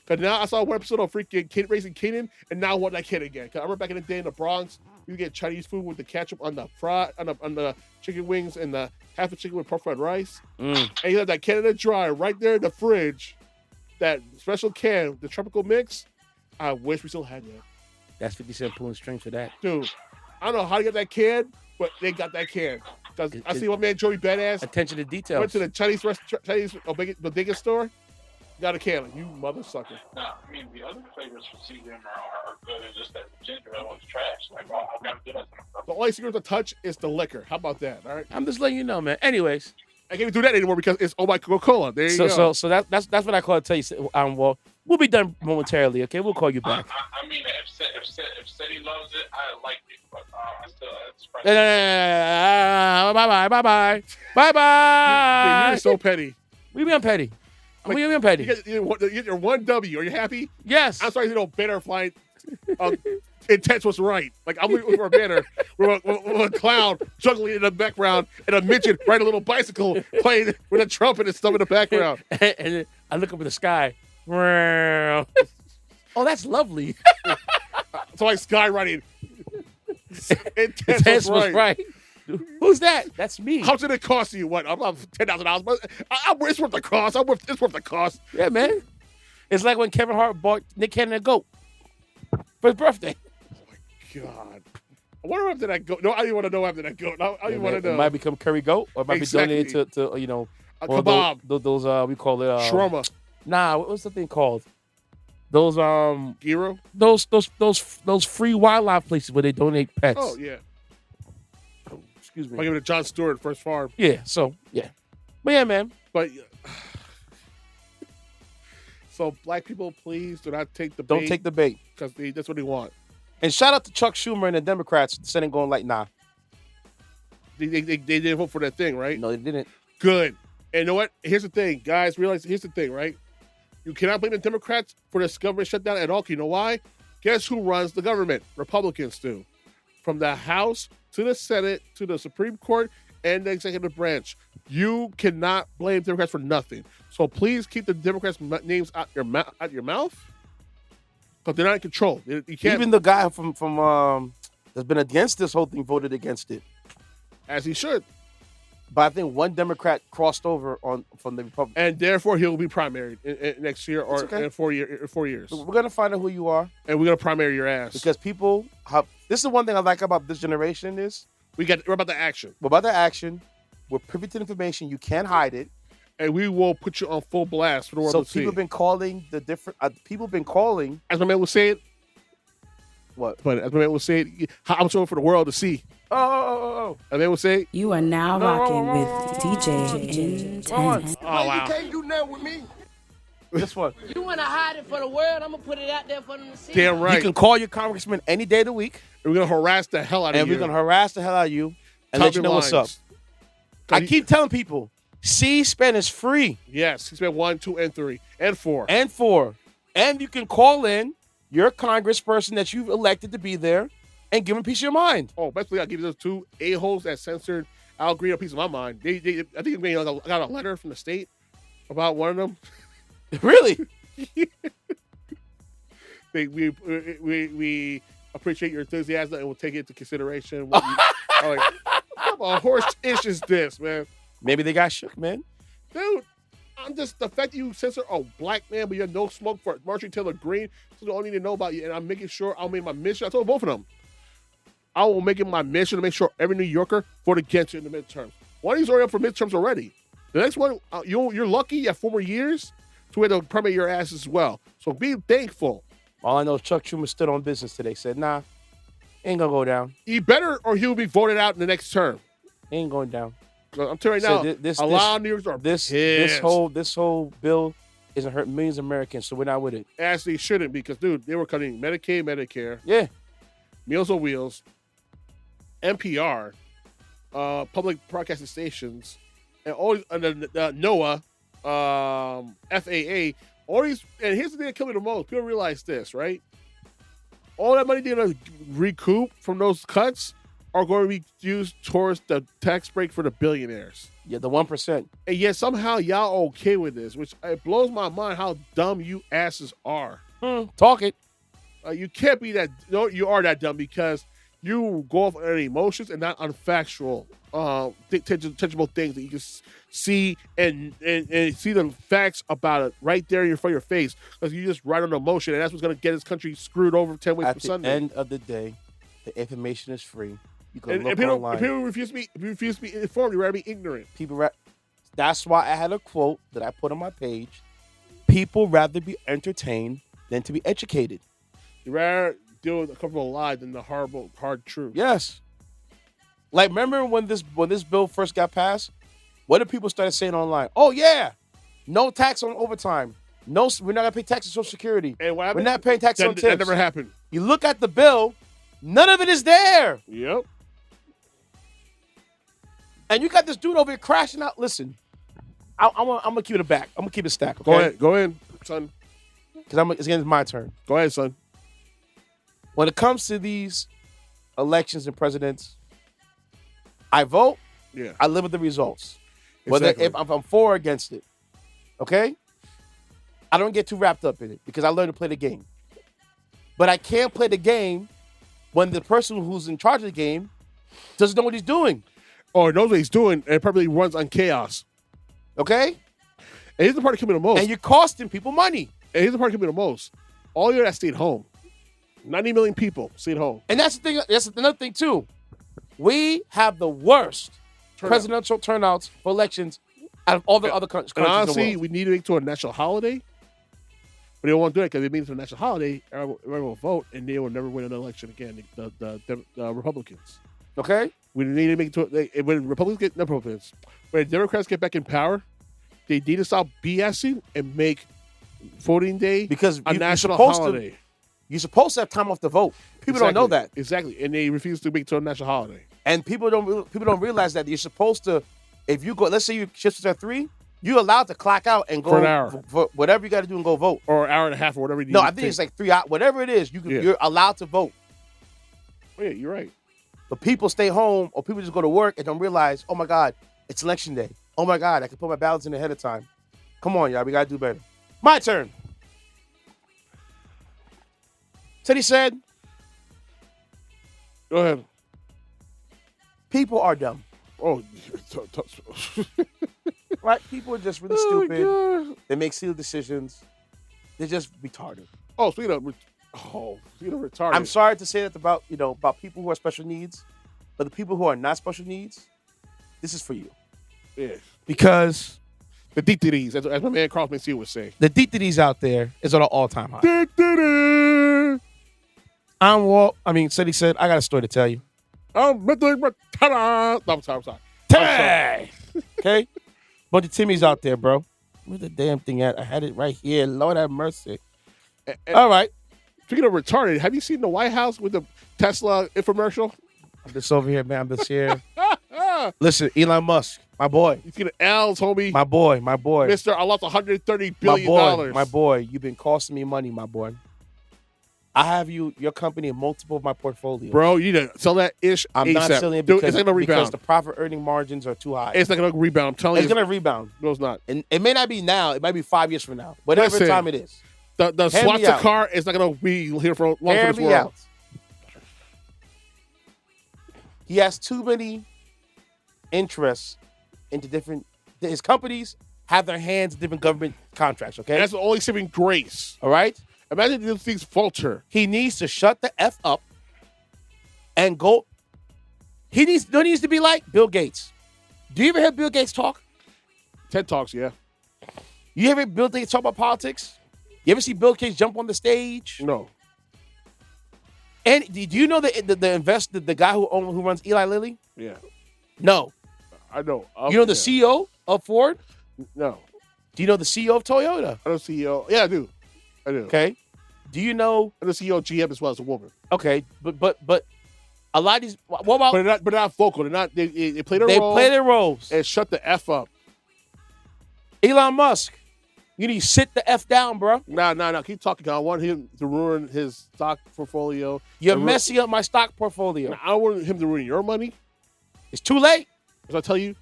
Because now I saw one episode of freaking Racing Canaan, and now I want that kid again. Because I remember back in the day in the Bronx, you get Chinese food with the ketchup on the on the chicken wings and the half a chicken with pork fried rice. And you have that Canada Dry right there in the fridge, that special can, the tropical mix. I wish we still had that. That's 50 Cent pulling strings for that. Dude, I don't know how to get that can, but they got that can. Because I see my man Joey Badass Attention to details. went to the Chinese bodega store, got a can. Like, you mother sucker. Nah, I mean, the other flavors for Seagram are good. It's just that ginger ale is trash. Like, I gotta do that. The only secret to touch is the liquor. How about that? All right. I'm just letting you know, man. Anyways, I can't even do that anymore because it's my Coca-Cola. There you go. So that's what I call to tell you. Well, we'll be done momentarily. Okay, we'll call you back. I mean, if Ceddy loves it, I like it, but I still it's Bye bye. You're so petty. We being petty. Like, We being petty. You get your one W. Are you happy? Yes. I'm sorry, banner flying. Intence was right. Like, I'm looking for a banner with a clown juggling in the background and a midget riding a little bicycle playing with a trumpet and stuff in the background. And I look up at the sky. Oh, that's lovely. So like skywriting. Intence was right. Who's that? That's me. How much did it cost you? What? I'm not $10,000, but it's worth the cost. It's worth the cost. Yeah, man. It's like when Kevin Hart bought Nick Cannon a goat for his birthday. Oh my God. I wonder after that goat. No, I don't even want to know after that goat. I don't want to know. It might become curry goat, or it might be donated to a kebab. Those we call it shawarma. Nah, what's the thing called? Those gyro. Those free wildlife places where they donate pets. Oh yeah. Excuse me. I'll give it to John Stewart First Farm. Yeah. So yeah, but yeah, man. But so black people, please do not take the bait. Don't take the bait because that's what they want. And shout out to Chuck Schumer and the Democrats. The Senate going like, nah. They didn't vote for that thing, right? No, they didn't. Good. And you know what? Here's the thing, guys. Realize here's the thing, right? You cannot blame the Democrats for this government shutdown at all. You know why? Guess who runs the government? Republicans do. From the House to the Senate to the Supreme Court and the executive branch. You cannot blame Democrats for nothing. So please keep the Democrats' names out your mouth, because they're not in control. You can't. Even the guy from that's been against this whole thing voted against it, as he should. But I think one Democrat crossed over from the Republican, and therefore he'll be primaried in next year or in 4 years. So we're gonna find out who you are, and we're gonna primary your ass because people have. This is one thing I like about this generation is we're about the action. We're about the action. We're privy to the information. You can't hide it, and we will put you on full blast for the world to see. So people have been calling the different. People have been calling, as my man was saying. What? But as my man was saying, I'm showing for the world to see. Oh. And they will say, you are now rocking with DJ Intence. Oh, wow. You can't do nothing with me. This one. You want to hide it for the world? I'm going to put it out there for them to see. Damn right. You can call your congressman any day of the week. And we're going to harass the hell out of you. And we're going to harass the hell out of you and let you know what's up. I keep telling people, C-SPAN is free. Yes, C-SPAN 1, 2, and 3, and 4. And 4. And you can call in your congressperson that you've elected to be there and give them a piece of your mind. Oh, basically, I'll give you those 2 a-holes that censored Al Green a piece of my mind. I think they got a letter from the state about one of them. Really? We appreciate your enthusiasm and we'll take it into consideration. What a horse ish is this, man? Maybe they got shook, man. Dude, I'm just the fact that you censor a black man, but you have no smoke for Marjorie Taylor Greene. So I don't need to know about you. And I'm making sure I'll make my mission. I told both of them. I will make it my mission to make sure every New Yorker voted against you in the midterms. One of these already up for midterms already. The next one, you're lucky you have 4 more years to where they'll permit your ass as well. So be thankful. All I know is Chuck Schumer stood on business today. Said, nah, ain't going to go down. He better or he'll be voted out in the next term. Ain't going down. I'm telling you right now, a lot of New Yorkers are this whole bill isn't hurt millions of Americans, so we're not with it. As they shouldn't, because, dude, they were cutting Medicaid, Medicare. Yeah. Meals on Wheels, NPR, public broadcasting stations, and all NOAA, FAA, all these. And here's the thing that killed me the most. People realize this, right? All that money they're going to recoup from those cuts are going to be used towards the tax break for the billionaires. Yeah, the 1%. And yet somehow y'all are okay with this, which it blows my mind how dumb you asses are. Talk it. You can't be that. No, you are that dumb because you go off on emotions and not on factual, tangible things that you can see and see the facts about it right there in front of your face, because you just ride on emotion, and that's what's going to get this country screwed over 10 weeks from Sunday. At the end of the day, the information is free. You can look online. If people refuse to be informed, you'd rather be ignorant. That's why I had a quote that I put on my page. People rather be entertained than to be educated. You'd rather deal with a comfortable lie than the horrible, hard truth. Yes. Like, remember when this bill first got passed? What did people start saying online? Oh, yeah. No tax on overtime. No, we're not going to pay tax on Social Security. And what happened? We're not paying tax on tips. That never happened. You look at the bill, none of it is there. Yep. And you got this dude over here crashing out. Listen, I'm going to keep it back. I'm going to keep it stacked, okay? Go ahead, son. Because it's my turn. Go ahead, son. When it comes to these elections and presidents, I vote. Yeah. I live with the results. Exactly. Whether if I'm for or against it. Okay? I don't get too wrapped up in it because I learned to play the game. But I can't play the game when the person who's in charge of the game doesn't know what he's doing. Or knows what he's doing and probably runs on chaos. Okay? And here's the part that killed me the most. And you're costing people money. And here's the part that killed me the most. All you that stayed home. 90 million people stayed home. And that's the thing. That's another thing, too. We have the worst presidential turnouts for elections out of all the other countries. And honestly, we need to make it to a national holiday. But they won't do it because it means it's a national holiday, everyone will vote, and they will never win an election again, the Republicans. Okay? We need to make it to when when Democrats get back in power, they need to stop BSing and make voting day because a national holiday. You're supposed to have time off to vote. People don't know that. Exactly. And they refuse to make it to a national holiday. And people don't realize that you're supposed to, if you go, let's say you shift at 3, you're allowed to clock out and go for an hour. For whatever you got to do and go vote. Or an hour and a half or whatever you need. No, I think it's like 3 hours. Whatever it is, you're allowed to vote. Oh, yeah, you're right. But people stay home or people just go to work and don't realize, oh, my God, it's election day. Oh, my God, I can put my ballots in ahead of time. Come on, y'all. We got to do better. My turn. Ceddy said. Go ahead. People are dumb. Oh, right? People are just really stupid. God. They make silly decisions. They're just retarded. Speaking of retarded. I'm sorry to say that about people who are special needs, but the people who are not special needs, this is for you. Yeah. Because the DTDs, as my man Carl Mencia would say, the DTDs out there is on an all-time high. Ceddy said, I got a story to tell you. I'm sorry. Okay? Bunch of Timmys out there, bro. Where's the damn thing at? I had it right here. Lord have mercy. All right. Speaking of retarded, have you seen the White House with the Tesla infomercial? I'm just over here, man. I'm just here. Listen, Elon Musk. My boy. He's getting L's, homie. My boy. Mister, I lost $130 billion. My boy, you've been costing me money, my boy. I have your company in multiple of my portfolios. Bro, you need to sell that ish. I'm ASAP. not selling it because, it's not gonna rebound. Because the profit earning margins are too high. It's not going to rebound. I'm telling you. It's going to rebound. No, it's not. And it may not be now. It might be 5 years from now. Whatever time it is. The Swatza car is not going to be here for long for this world. Out. He has too many interests into different. His companies have their hands in different government contracts. Okay, and that's the only saving grace. All right. Imagine these things falter. He needs to shut the F up and go. He needs to be like Bill Gates. Do you ever hear Bill Gates talk? TED Talks, yeah. You ever hear Bill Gates talk about politics? You ever see Bill Gates jump on the stage? No. And do you know the guy who runs Eli Lilly? Yeah. No. I know. You know the CEO of Ford? No. Do you know the CEO of Toyota? I know CEO. Yeah, I do. Okay. Do you know? I know CEO of GM as well as a woman. Okay, but a lot of these. What about? But they're not vocal. They're not. They play their role. They play their roles and shut the F up. Elon Musk, you need to sit the F down, bro. Nah. Keep talking. I want him to ruin his stock portfolio. You're messing up my stock portfolio. I don't want him to ruin your money. It's too late. As I tell you,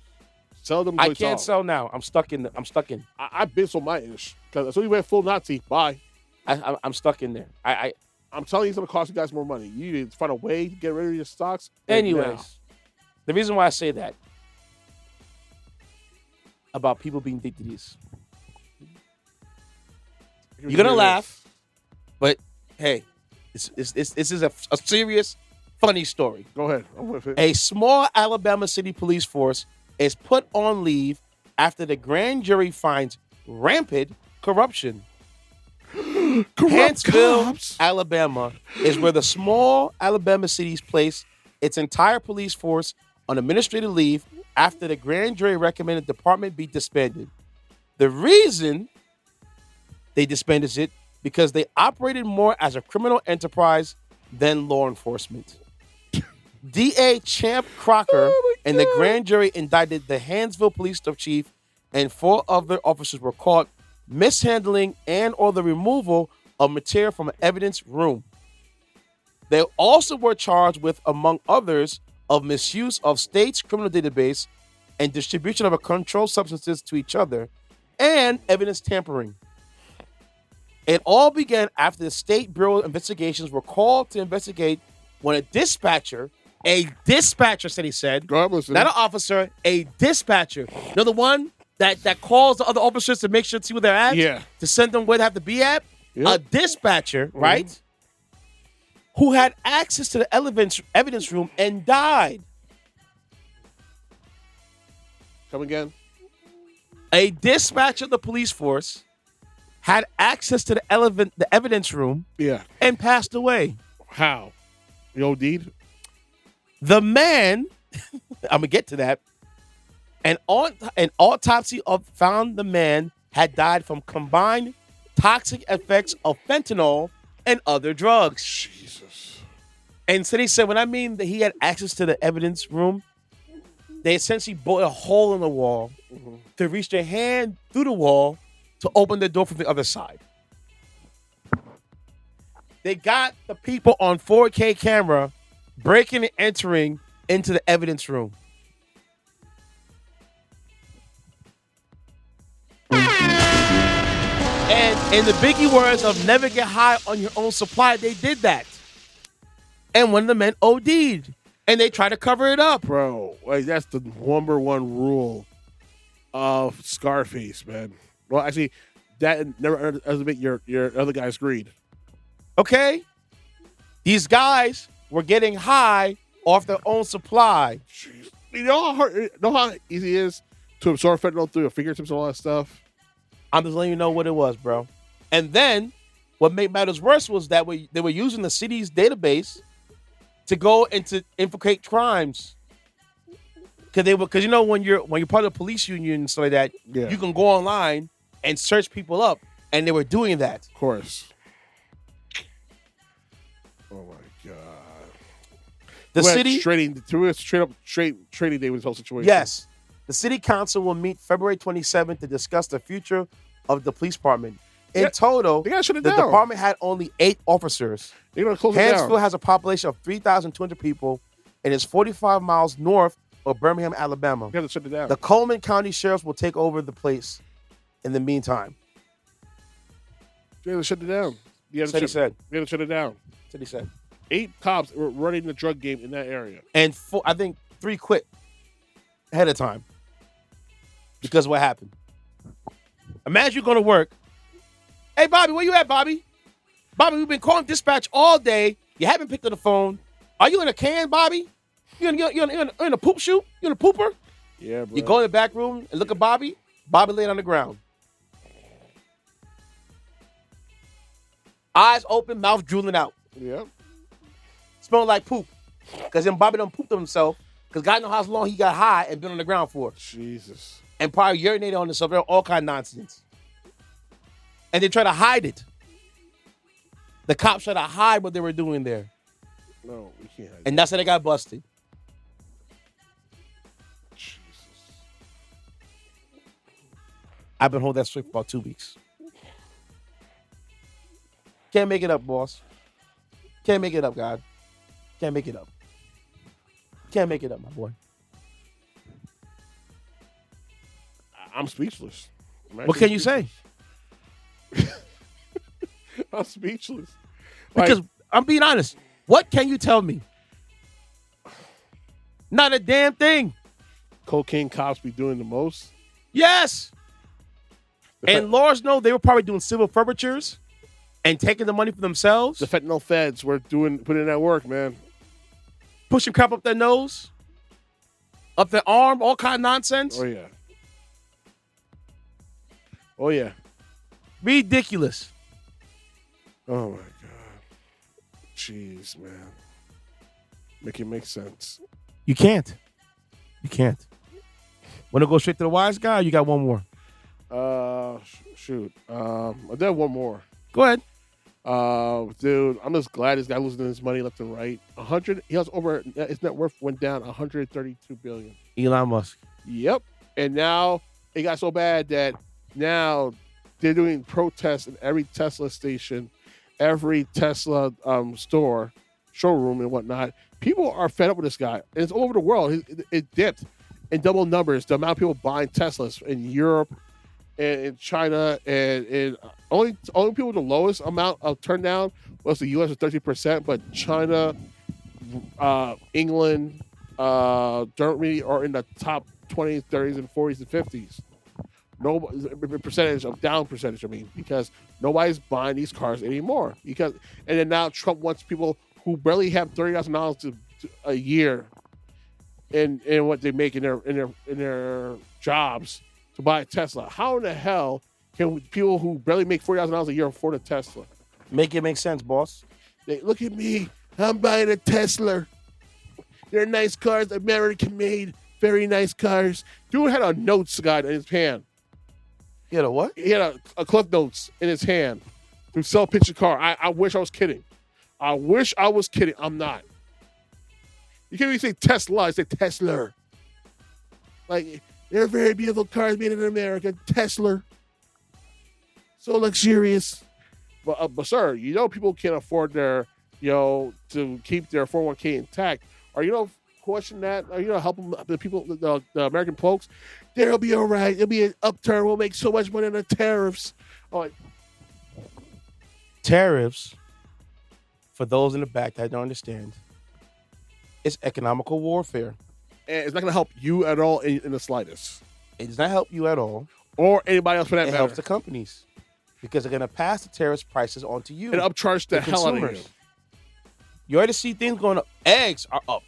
sell them. I can't sell now. I'm stuck in. I've been so my ish because as soon as you went full Nazi, bye. I'm stuck in there. I'm telling you, it's going to cost you guys more money. You need to find a way to get rid of your stocks. Anyways, the reason why I say that about people being dictators, you're going to laugh, but hey, this is a serious, funny story. Go ahead. I'm with it. A small Alabama city police force is put on leave after the grand jury finds rampant corruption. Huntsville, Alabama, is where the small Alabama cities place its entire police force on administrative leave after the grand jury recommended the department be disbanded. The reason they disbanded it because they operated more as a criminal enterprise than law enforcement. D.A. Champ Crocker and the grand jury indicted the Huntsville police chief and 4 other officers were caught mishandling and or the removal of material from an evidence room. They also were charged with, among others, of misuse of state's criminal database and distribution of controlled substances to each other and evidence tampering. It all began after the State Bureau of Investigations were called to investigate when a dispatcher said he said, not an officer, a dispatcher. You know the one that calls the other officers to make sure to see where they're at? Yeah. To send them where they have to be at? Yep. A dispatcher, right? Who had access to the evidence room and died. Come again? A dispatcher of the police force had access to the evidence room and passed away. How? You OD'd? The man, I'm going to get to that, an autopsy found the man had died from combined toxic effects of fentanyl and other drugs. Jesus. And so they said, when I mean that he had access to the evidence room, they essentially bored a hole in the wall to reach their hand through the wall to open the door from the other side. They got the people on 4K camera breaking and entering into the evidence room. And in the biggie words of never get high on your own supply, they did that. And one of the men OD'd. And they tried to cover it up. Bro, like, that's the number one rule of Scarface, man. Well, actually, that never underestimate your other guy's greed. Okay? These guys were getting high off their own supply. Jeez. You know how easy it is to absorb fentanyl through your fingertips and all that stuff? I'm just letting you know what it was, bro. And then what made matters worse was that they were using the city's database to go and to infiltrate crimes. Because you know when you're part of the police union and stuff like that, you can go online and search people up, and they were doing that. Of course. Oh my god. The city straight up trading day with this whole situation. Yes. The city council will meet February 27th to discuss the future of the police department. In total, they gotta shut it the down. department had only 8 officers. They're gonna close it down. Hansville has a population of 3,200 people and is 45 miles north of Birmingham, Alabama. You gotta shut it down. The Coleman County sheriffs will take over the place in the meantime. You gotta shut it down. Ceddy said. You gotta shut it down. Ceddy said. 8 cops were running the drug game in that area. And I think 3 quit ahead of time. Because of what happened. Imagine you're going to work. Hey, Bobby, where you at, Bobby? Bobby, we've been calling dispatch all day. You haven't picked up the phone. Are you in a can, Bobby? You in a poop chute? You in a pooper? Yeah, bro. You go in the back room and look at Bobby. Bobby laying on the ground. Eyes open, mouth drooling out. Yeah. Smelling like poop. Because then Bobby done pooped himself. Because God knows how long he got high and been on the ground for. Jesus. And probably urinated on himself. All kind of nonsense. And they try to hide it. The cops try to hide what they were doing there. No, we can't hide it. And that's how they got busted. Jesus. I've been holding that straight for about 2 weeks. Can't make it up, boss. Can't make it up, God. Can't make it up. Can't make it up, my boy. I'm speechless. What can you say? I'm speechless. Because I'm being honest. What can you tell me? Not a damn thing. Cocaine cops be doing the most. Yes. And lawyers know they were probably doing civil forfeitures and taking the money for themselves. The fentanyl feds were putting in that work, man. Pushing crap up their nose, up their arm, all kind of nonsense. Oh, yeah. Oh, yeah. Ridiculous. Oh, my God. Jeez, man. Make it make sense. You can't. You can't. Want to go straight to the wise guy? Or you got one more? Shoot. I did have one more. Go ahead. Dude, I'm just glad this guy losing his money left and right. He has over, his net worth went down 132 billion. Elon Musk. Yep. And now it got so bad that now they're doing protests in every Tesla station, every Tesla store, showroom and whatnot. People are fed up with this guy. And it's all over the world. It dipped in double numbers. The amount of people buying Teslas in Europe and in China and only people with the lowest amount of turn down was the U.S. at 13%, but China, England, don't really are in the top 20s, 30s, and 40s and 50s. No percentage, I mean, because nobody's buying these cars anymore. And then now Trump wants people who barely have $30,000 a year in what they make in their jobs to buy a Tesla. How in the hell can people who barely make $40,000 a year afford a Tesla? Make it make sense, boss. Look at me. I'm buying a Tesla. They're nice cars, American made, very nice cars. Dude had a notes guide in his hand. He had a what? He had a Cliff Notes in his hand to sell pitch a car. I wish I was kidding. I wish I was kidding. I'm not. You can't even say Tesla. I say Tesla. Like, they're very beautiful cars made in America. Tesla. So luxurious. But sir, you know people can't afford their, to keep their 401k intact. Or, question that? Or, help them, the people, the American folks. They'll be all right. It'll be an upturn. We'll make so much money on the tariffs. Tariffs, for those in the back that don't understand, it's economical warfare. And it's not going to help you at all in the slightest. It does not help you at all. Or anybody else for that matter. It helps the companies. Because they're going to pass the tariffs prices on to you. And upcharge the hell out of you. You already see things going up. Eggs are up.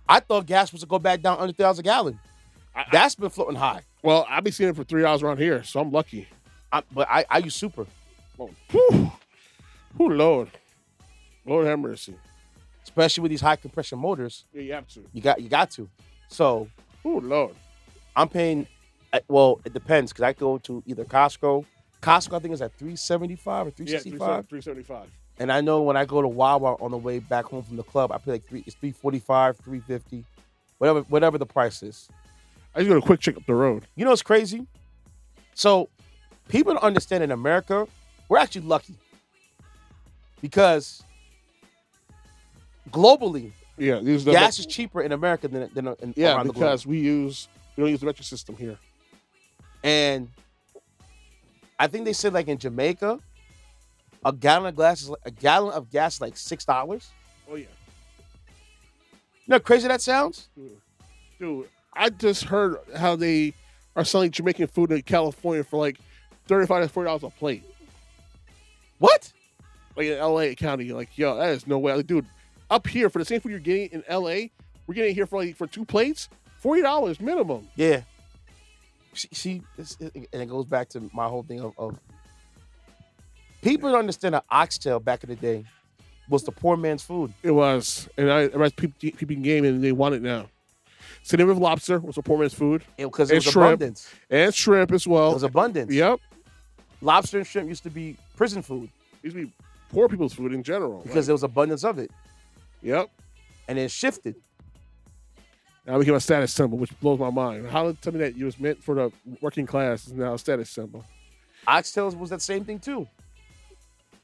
I thought gas was to go back down under $1,000 a gallon. That's been floating high. Well, I've been seeing it for $3 around here, so I'm lucky. But I use Super. Oh, whew, Lord. Lord have mercy. Especially with these high compression motors. Yeah, you have to. You got to. So, Lord. I'm paying, well, it depends, because I go to either Costco. Costco, I think, is at $375 or $365. Yeah, $375. And I know when I go to Wawa on the way back home from the club, I pay like $345, $350, whatever the price is. I just got a quick check up the road. You know what's crazy? So people don't understand in America, we're actually lucky. Because globally, gas is cheaper in America than around the globe. Because we don't use the metric system here. And I think they said like in Jamaica, a gallon of gas is like $6. Oh yeah. You know how crazy that sounds? Dude, I just heard how they are selling Jamaican food in California for like $35 to $40 a plate. What? Like in LA County, like, yo, that is no way. Like, dude, up here for the same food you're getting in LA, we're getting it here for 2 plates, $40 minimum. Yeah. See, and it goes back to my whole thing of people don't understand that oxtail back in the day was the poor man's food. It was, and I remember people game and they want it now. Same with lobster was a poor man's food. Because it was abundance. And shrimp as well. It was abundance. Yep. Lobster and shrimp used to be prison food. It used to be poor people's food in general. Because there was abundance of it. Yep. And it shifted. Now it became a status symbol, which blows my mind. How did tell me that it was meant for the working class is now a status symbol? Oxtails was that same thing too.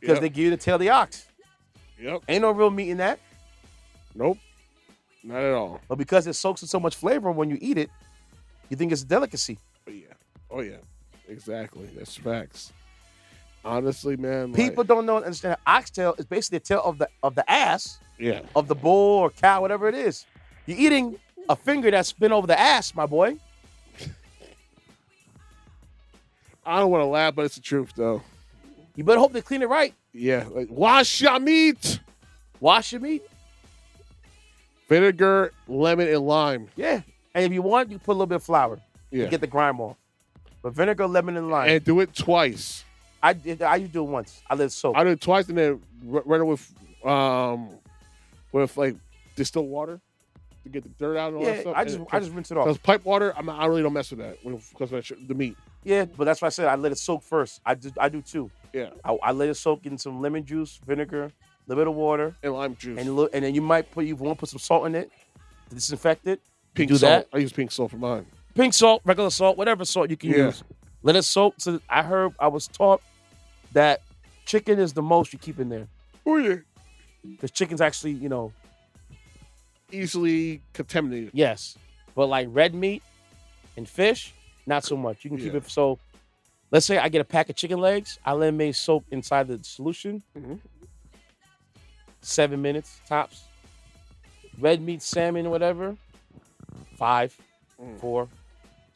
Because they give you the tail of the ox. Yep. Ain't no real meat in that. Nope. Not at all. But because it soaks in so much flavor when you eat it, you think it's a delicacy. Oh yeah. Exactly. That's facts. Honestly, man. People don't know and understand that oxtail is basically the tail of the ass. Yeah. Of the bull or cow, whatever it is. You're eating a finger that's been over the ass, my boy. I don't want to laugh, but it's the truth, though. You better hope they clean it right. Yeah. Like, wash your meat. Wash your meat. Vinegar, lemon, and lime. Yeah. And if you want, you put a little bit of flour. Yeah. To get the grime off. But vinegar, lemon, and lime. And do it twice. I used to do it once. I let it soak. I did it twice and then run it with like distilled water to get the dirt out and all that stuff. I just rinse it off. Because pipe water, I really don't mess with that because of the meat. Yeah, but that's why I said I let it soak first. I do too. Yeah. I let it soak in some lemon juice, vinegar, a little bit of water, and lime juice, and then you want to put some salt in it to disinfect it. Pink salt. That. I use pink salt for mine. Pink salt, regular salt, whatever salt you can use. Let it soak. So I was taught that chicken is the most you keep in there. Oh yeah. Because chicken's actually, easily contaminated. Yes. But like red meat and fish, not so much. You can keep it. So let's say I get a pack of chicken legs. I let them soak inside the solution. 7 minutes tops. Red meat, salmon, whatever. 5, 4.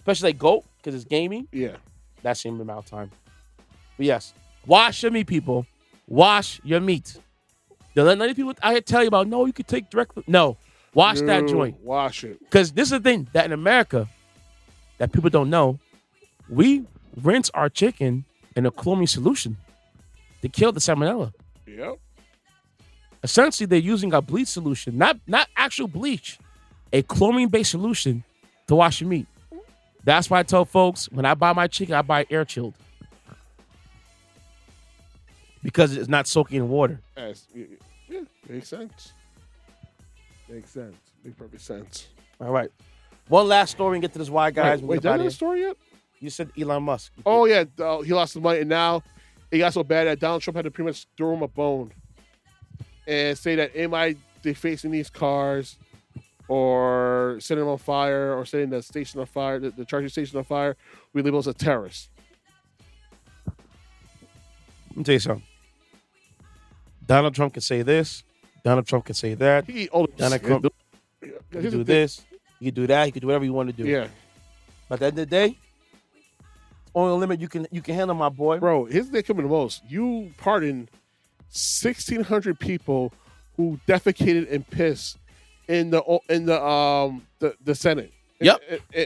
Especially like goat, because it's gamey. Yeah. That's the amount of time. But yes, wash your meat, people. Wash your meat. Don't let many people out here tell you about, no, you could take direct. No. Wash that joint. Wash it. Because this is the thing that in America that people don't know, we rinse our chicken in a chlorine solution to kill the salmonella. Yep. Essentially, they're using a bleach solution, not actual bleach, a chlorine-based solution to wash your meat. That's why I tell folks, when I buy my chicken, I buy it air chilled. Because it's not soaking in water. Yeah, makes sense. Makes sense. Makes perfect sense. All right. One last story and get to this why, guys. Wait, did I know the story yet? You said Elon Musk. Oh, yeah. He lost his money, and now it got so bad that Donald Trump had to pretty much throw him a bone and say that, am I defacing these cars or setting them on fire or setting the station on fire, the charging station on fire? We label as a terrorist. Let me tell you something. Donald Trump can say this. Donald Trump can say that. Donald Trump can do this. You can do that. You can do whatever you want to do. Yeah. But at the end of the day, only limit you can handle, my boy. Bro, here's the thing coming the most. You pardoned 1,600 people who defecated and pissed in the Senate. Yep.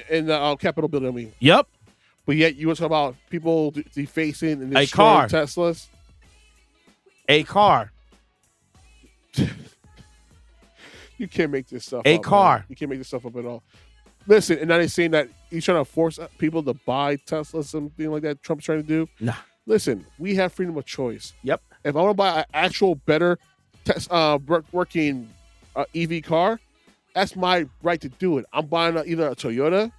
In the Capitol building. I mean. Yep. But yet you were talking about people defacing and destroying Teslas. A car. You can't make this stuff up. A car. Man. You can't make this stuff up at all. Listen, and now they're saying that he's trying to force people to buy Tesla, something like that Trump's trying to do. Nah. Listen, we have freedom of choice. Yep. If I want to buy an actual better working EV car, that's my right to do it. I'm buying either a Toyota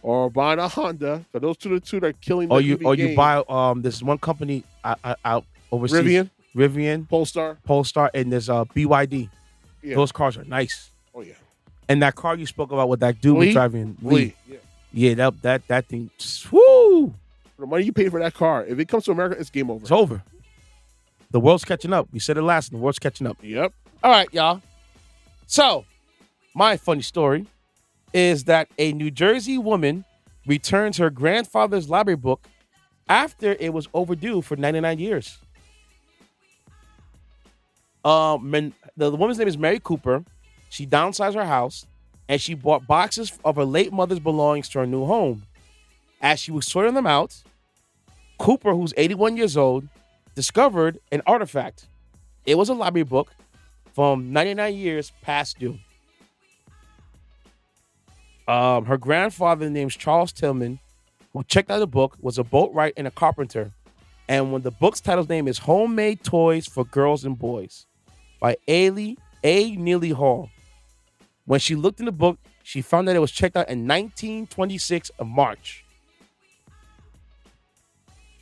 or buying a Honda. So those two are the two that are killing the you buy this one company out overseas. Rivian, Polestar, and there's BYD. Yeah. Those cars are nice. Oh yeah. And that car you spoke about with that dude was driving, Lee. Yeah, that thing. Woo! The money you pay for that car, if it comes to America, it's game over. It's over. The world's catching up. We said it last, and the world's catching up. Yep. All right, y'all. So, my funny story is that a New Jersey woman returns her grandfather's library book after it was overdue for 99 years. The woman's name is Mary Cooper. She downsized her house, and she bought boxes of her late mother's belongings to her new home. As she was sorting them out, Cooper, who's 81 years old, discovered an artifact. It was a library book from 99 years past due. Her grandfather, named Charles Tillman, who checked out the book, was a boatwright and a carpenter. And when the book's title's name is Homemade Toys for Girls and Boys by A. Neely Hall. When she looked in the book, she found that it was checked out in 1926 of March.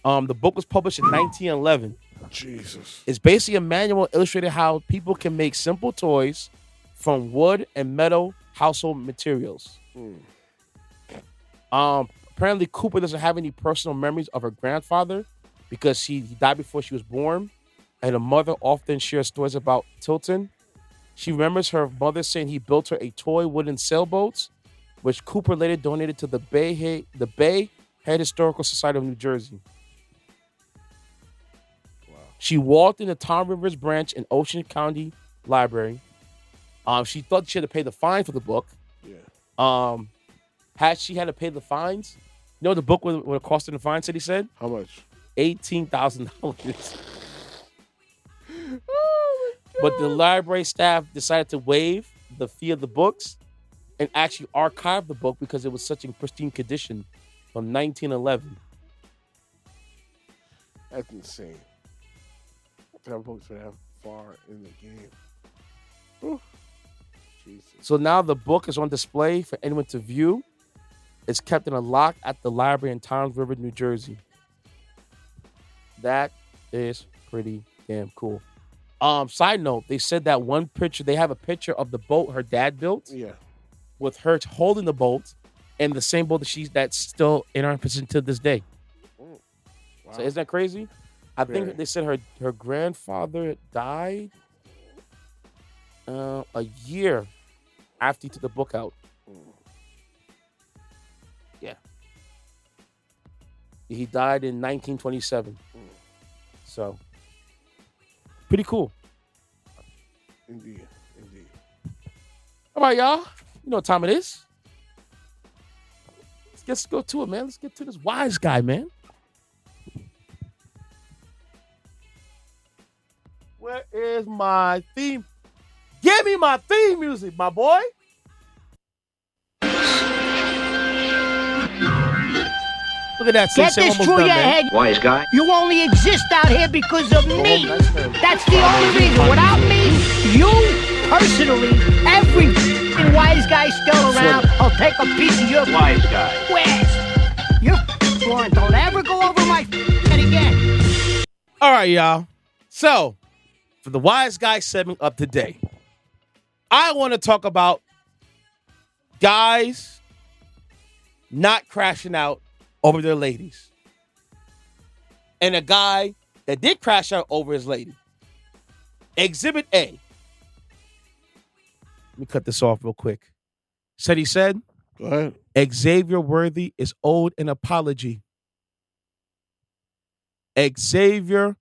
The book was published in 1911. Jesus. It's basically a manual illustrating how people can make simple toys from wood and metal household materials. Apparently, Cooper doesn't have any personal memories of her grandfather because he died before she was born, and her mother often shares stories about Tilton. She remembers her mother saying he built her a toy wooden sailboat, which Cooper later donated to the Bay Head Historical Society of New Jersey. Wow. She walked in the Tom Rivers branch in Ocean County Library. She thought she had to pay the fine for the book. Yeah. Had she had to pay the fines, you know the book would have cost her the fine, Ceddy said? How much? $18,000. But the library staff decided to waive the fee of the books and actually archive the book because it was such in pristine condition from 1911. That's insane. That book's that far in the game. Ooh. Jesus. So now the book is on display for anyone to view. It's kept in a lock at the library in Toms River, New Jersey. That is pretty damn cool. Side note, they said that one picture, they have a picture of the boat her dad built. Yeah. With her holding the boat and the same boat that's still in our position to this day. Wow. So isn't that crazy? I think they said her grandfather died a year after he took the book out. Yeah. He died in 1927. So, pretty cool. Indeed. All right, y'all. You know what time it is. Let's go to it, man. Let's get to this wise guy, man. Where is my theme? Give me my theme music, my boy. Look at that. Get this through your head. Wise guy. You only exist out here because of me. That's the only reason. Without me, you personally, every wise guy still around, I'll take a piece of your wise guy. Where's you're blind? Don't ever go over my head again. All right, y'all. So, for the wise guy segment of today, I want to talk about guys not crashing out over their ladies. And a guy that did crash out over his lady. Exhibit A. Let me cut this off real quick. He said, go ahead. Xavier Worthy is owed an apology. Xavier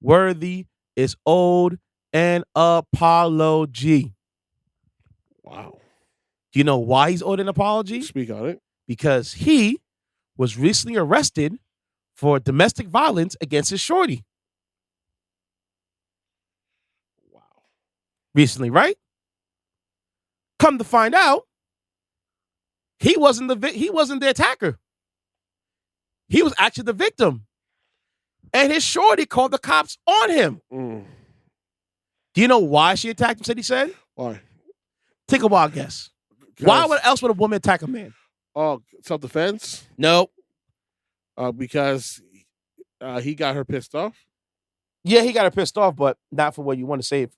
Worthy is owed an apology. Wow. Do you know why he's owed an apology? Speak on it. Because he was recently arrested for domestic violence against his shorty. Wow. Recently, right? Come to find out, he wasn't the attacker. He was actually the victim. And his shorty called the cops on him. Do you know why she attacked him, he said? Why? Take a wild guess. Why else would a woman attack a man? Oh, self-defense? Nope. Because he got her pissed off? Yeah, he got her pissed off, but not for what you want to save.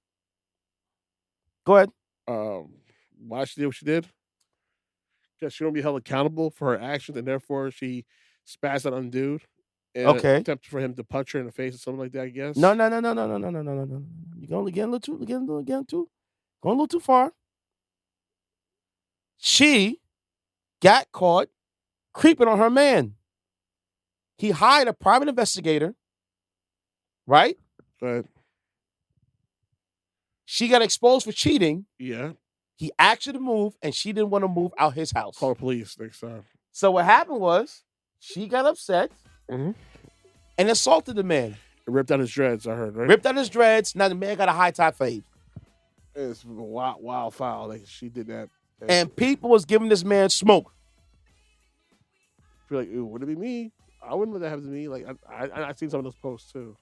Go ahead. Why she did what she did? Because she don't be held accountable for her actions, and therefore she spazzed out on dude. And Okay. attempted for him to punch her in the face or something like that, I guess. No. You're going a little too far. She got caught creeping on her man. He hired a private investigator, right? Go ahead. She got exposed for cheating. Yeah. He asked her to move, and she didn't want to move out his house. Call the police next time. So what happened was she got upset and assaulted the man. Ripped out his dreads, I heard, right? Ripped out his dreads. Now the man got a high top fade. It's wild foul. Like she did that. And people was giving this man smoke. I feel like, ew, would it be me? I wouldn't let that happen to me. Like I've seen some of those posts too.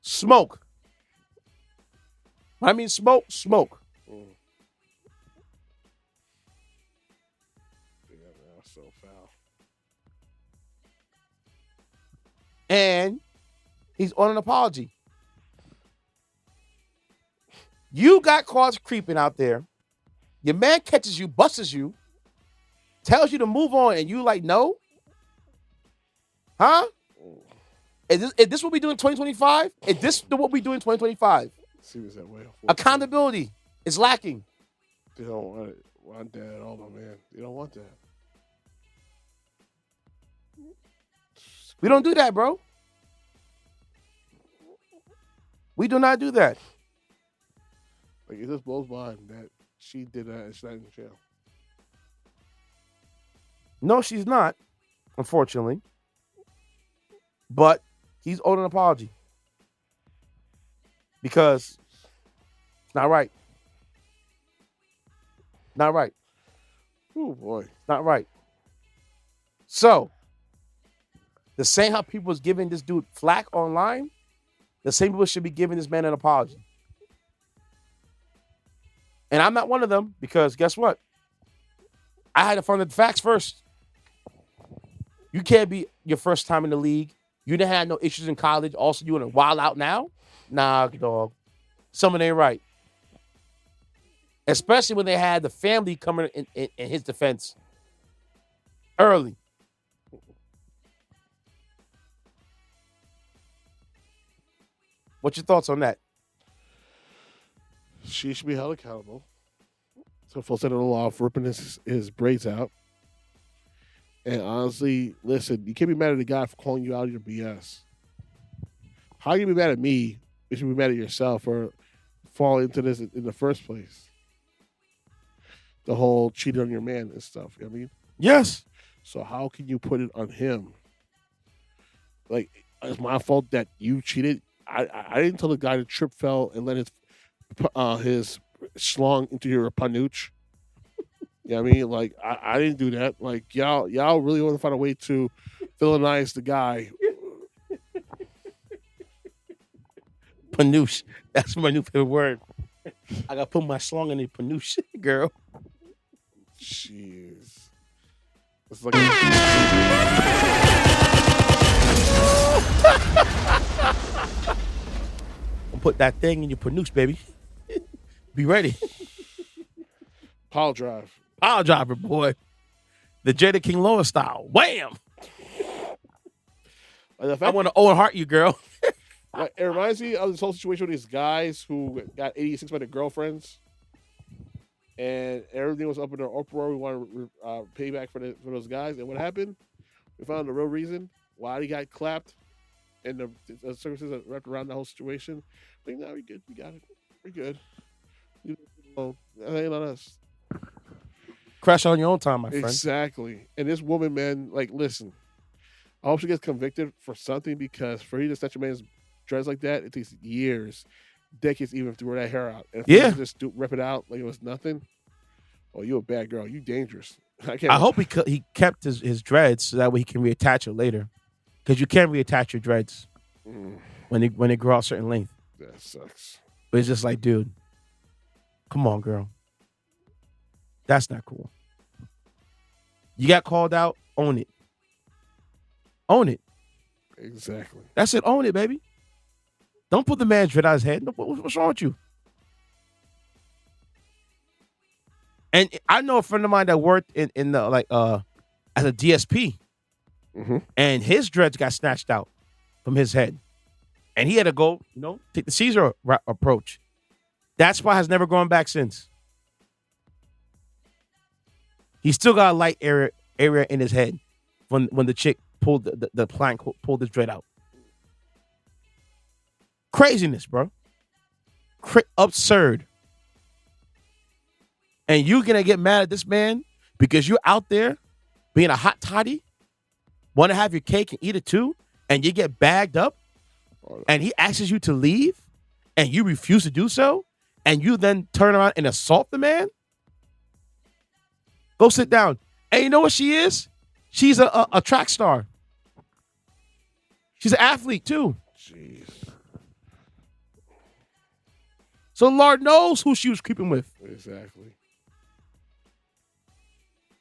Smoke. I mean smoke. Yeah, man, that's so foul. And he's on an apology. You got caught creeping out there. Your man catches you, busts you, tells you to move on, and you like, no? Huh? Is this what we do in 2025? Is this what we do in 2025? Seems that way. Accountability is lacking. They don't want that at all, my man. They don't want that. We don't do that, bro. We do not do that. Like, it just blows my mind that she did that and she's not in jail. No, she's not, unfortunately. But he's owed an apology. Because it's not right. Not right. Oh, boy. It's not right. So, the same how people was giving this dude flack online, the same people should be giving this man an apology. And I'm not one of them because guess what? I had to find the facts first. You can't be your first time in the league. You didn't have no issues in college. Also, you in a wild out now? Nah, dog. Something ain't right. Especially when they had the family coming in his defense early. What's your thoughts on that? She should be held accountable. So full set of the law for ripping his braids out. And honestly, listen, you can't be mad at the guy for calling you out of your BS. How can you be mad at me? You should be mad at yourself for falling into this in the first place. The whole cheating on your man and stuff. You know what I mean? Yes. So how can you put it on him? Like, it's my fault that you cheated. I didn't tell the guy to trip, fell, and let his schlong into your panuch. You know what I mean? Like, I didn't do that. Like, y'all really want to find a way to villainize the guy. Panoosh. That's my new favorite word. I got to put my schlong in the panoosh, girl. Jeez. It's like I'll put that thing in your panoosh, baby. Be ready. Pile drive. Pile driver, boy. The Jada King Lower style. Wham! I want to Owen Hart you, girl. Like, it reminds me of this whole situation with these guys who got 86 by their girlfriends, and everything was up in their uproar. We wanted to pay back for those guys, and what happened? We found the real reason why he got clapped, and the circumstances that wrapped around the whole situation. Like, no, we good. We got it. We're good. That ain't on us. Crash on your own time, my friend. Exactly. And this woman, man, like, listen. I hope she gets convicted for something, because for you to snatch a man's dreads like that, it takes years, decades even to wear that hair out. And if you just rip it out like it was nothing, oh, you a bad girl. You dangerous. I hope he kept his dreads so that way he can reattach it later. Because you can't reattach your dreads when they grow out a certain length. That sucks. But it's just like, dude, come on, girl. That's not cool. You got called out, own it. Own it. Exactly. That's it. Own it, baby. Don't put the man's dread out his head. What's wrong with you? And I know a friend of mine that worked in the as a DSP, and his dreads got snatched out from his head, and he had to go, take the Caesar approach. That spot has never gone back since. He still got a light area in his head when the chick pulled the plank, pulled his dread out. Craziness, bro. Absurd. And you're going to get mad at this man because you're out there being a hot toddy, want to have your cake and eat it too, and you get bagged up, and he asks you to leave, and you refuse to do so, and you then turn around and assault the man? Go sit down. And you know what she is? She's a track star. She's an athlete too. Jeez. So Lord knows who she was creeping with. Exactly.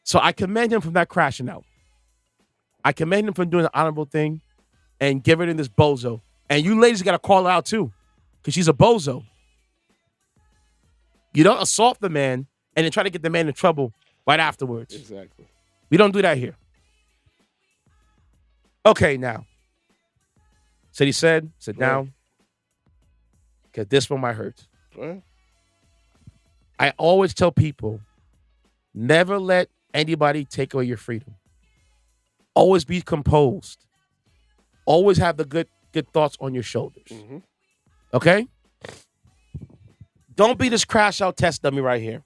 So I commend him from that crashing out. I commend him from doing the honorable thing and giving in this bozo. And you ladies got to call her out too, because she's a bozo. You don't assault the man and then try to get the man in trouble right afterwards. Exactly. We don't do that here. Okay, now. Ceddy said, sit down, because this one might hurt. What? I always tell people, never let anybody take away your freedom. Always be composed. Always have the good thoughts on your shoulders. Mm-hmm. Okay? Don't be this crash out test dummy right here.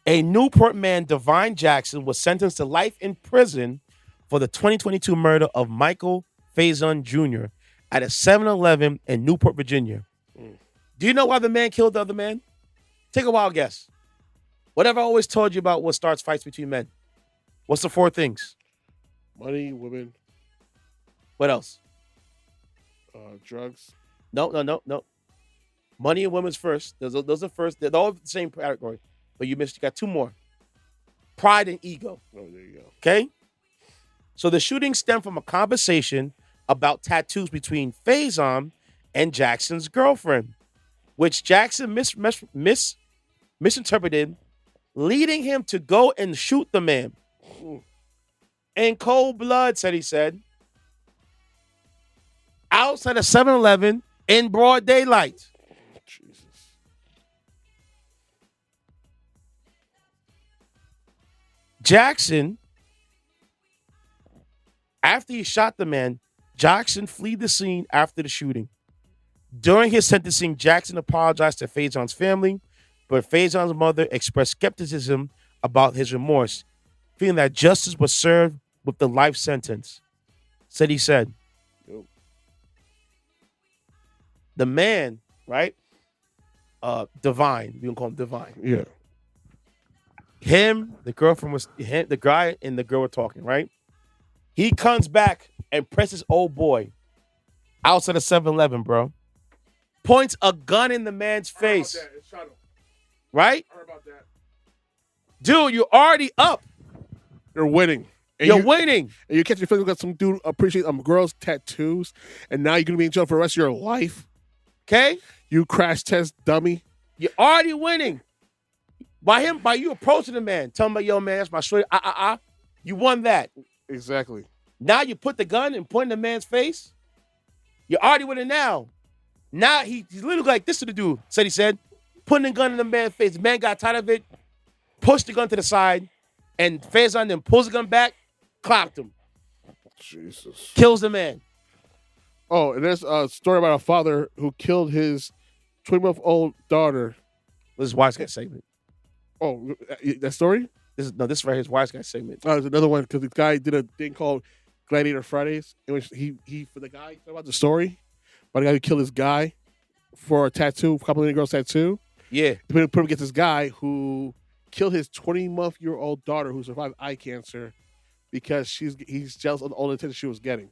A Newport man, Divine Jackson, was sentenced to life in prison for the 2022 murder of Michael Faison Jr. at a 7-Eleven in Newport, Virginia. Do you know why the man killed the other man? Take a wild guess. Whatever I always told you about what starts fights between men. What's the 4 things? Money, women. What else? Drugs. No. Money and women's first. Those are first. They're all the same category. But you got 2 more. Pride and ego. Oh, there you go. Okay? So the shooting stemmed from a conversation about tattoos between Faison and Jackson's girlfriend, which Jackson misinterpreted, leading him to go and shoot the man. In cold blood, he said. Outside of 7-Eleven in broad daylight. Jesus. Jackson, after he shot the man, Jackson fled the scene after the shooting. During his sentencing, Jackson apologized to Faison's family, but Faison's mother expressed skepticism about his remorse, feeling that justice was served with the life sentence. He said, the man, right? Divine, we can call him Divine. Yeah. Him, the girlfriend the guy and the girl were talking, right? He comes back and presses old boy outside of 7-Eleven, bro. Points a gun in the man's face. Right? I heard about that. Dude, you're already up. You're winning. And you're winning. And you catch your feelings, got some dude appreciate girls' tattoos, and now you're gonna be in jail for the rest of your life. Okay? You crash test dummy. You're already winning. By you approaching the man, telling him, yo, man, that's my shorty. You won that. Exactly. Now you put the gun and point in the man's face. You're already winning now. Now he's literally like this to the dude, he said, putting the gun in the man's face. The man got tired of it, pushed the gun to the side, and Faison then pulls the gun back, clapped him. Jesus. Kills the man. Oh, and there's a story about a father who killed his 20-month-old daughter. This is Wise Guy segment. Oh, that story? This is right here, Wise Guy segment. There's another one because the guy did a thing called Gladiator Fridays, in which he for the guy about the story about the guy who killed his guy for a tattoo, complimenting a girl's tattoo. Yeah. The put him against this guy who killed his 20-month-old daughter who survived eye cancer because he's jealous of all the attention she was getting.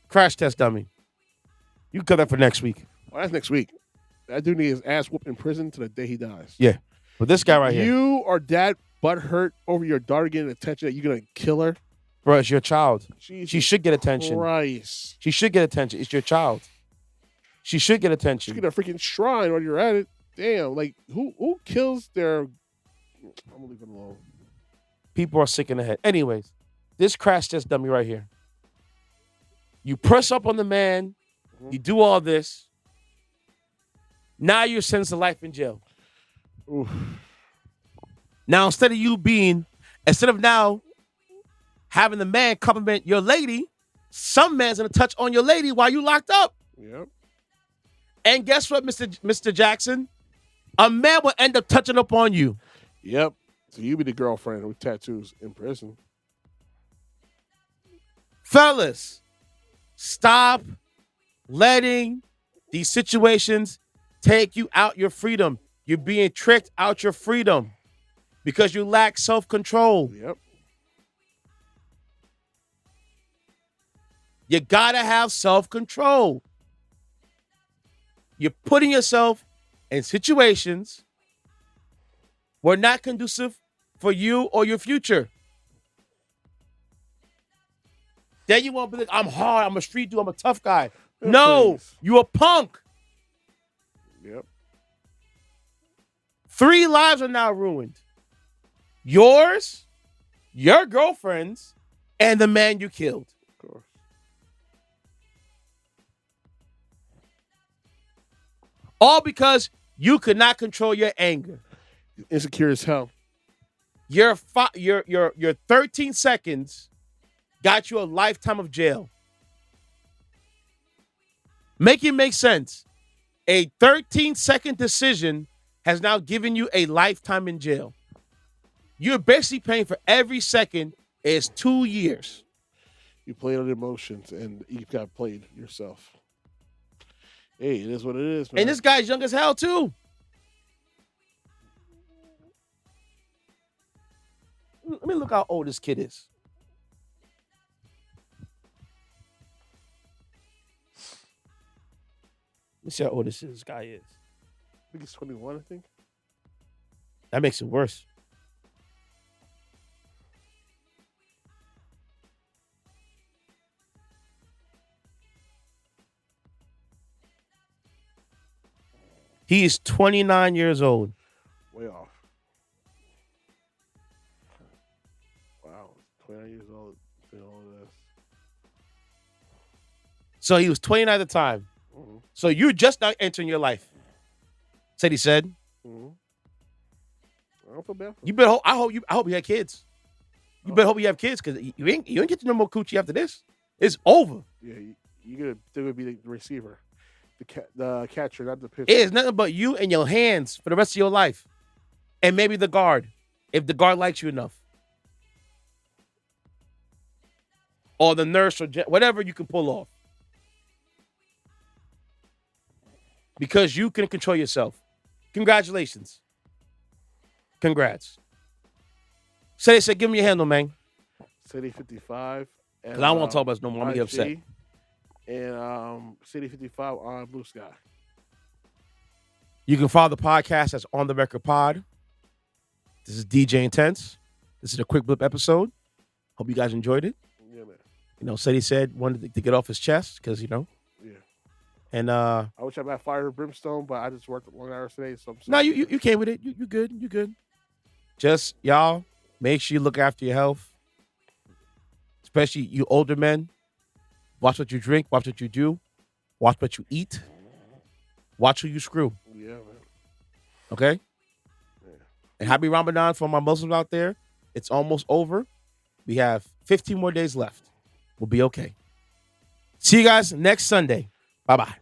Crash test dummy. You can cut that for next week. Well, that's next week. That dude needs his ass whooped in prison to the day he dies. Yeah. But this guy right here. You are that butthurt over your daughter getting attention that you're gonna kill her? Bro, it's your child. Jesus she should get attention. Christ. She should get attention. It's your child. She should get attention. Get a freaking shrine while you're at it. Damn, like who kills their? I'm gonna leave it alone. People are sick in the head. Anyways, this crash test dummy right here. You press up on the man. You do all this. Now you're sentenced to life in jail. Oof. Now, instead of now having the man compliment your lady, some man's gonna touch on your lady while you locked up. Yep. And guess what, Mr. Jackson? A man will end up touching up on you. Yep. So you be the girlfriend with tattoos in prison. Fellas, stop letting these situations take you out your freedom. You're being tricked out your freedom because you lack self-control. Yep. You gotta have self-control. You're putting yourself in situations were not conducive for you or your future. Then you won't be like, I'm hard, I'm a street dude, I'm a tough guy. No, please. you a punk. Yep. 3 lives are now ruined. Yours, your girlfriend's, and the man you killed. Of course. All because you could not control your anger. Insecure as hell. Your 13 seconds got you a lifetime of jail. Make it make sense. A 13-second decision has now given you a lifetime in jail. You're basically paying for every second is 2 years. You played on emotions and you got played yourself. Hey, it is what it is, man. And this guy's young as hell, too. Let me look how old this kid is. Let me see how old this guy is. I think he's 21, I think. That makes it worse. He is 29 years old. Way off. Wow, 29 years old. Doing all of this. So he was 29 at the time. Mm-hmm. So you're just now entering your life. Said he said. Mm-hmm. I don't feel bad for You better hope. I hope you had kids. You better hope you have kids because you ain't get no more coochie after this. It's over. Yeah, you're gonna be the receiver, the catcher, not the pitcher. It is nothing but you and your hands for the rest of your life, and maybe the guard, if the guard likes you enough, or the nurse or whatever you can pull off, because you can control yourself. Congratulations. Congrats. So they said, give me your handle, man. Ceddy 55. Because I don't want to talk about this no more. I'm going to get upset. And Ceddy 55 on Blue Sky. You can follow the podcast as On The Record Pod. This is DJ Intence. This is a quick blip episode. Hope you guys enjoyed it. Yeah, man. You know, Ceddy said wanted to get off his chest because, you know. Yeah. And I wish I had fire brimstone, but I just worked long hours today. So no, you came with it. You good. You good. Just, y'all, make sure you look after your health. Especially you older men. Watch what you drink. Watch what you do. Watch what you eat. Watch who you screw. Yeah, man. Okay? Yeah. And happy Ramadan for my Muslims out there. It's almost over. We have 15 more days left. We'll be okay. See you guys next Sunday. Bye-bye.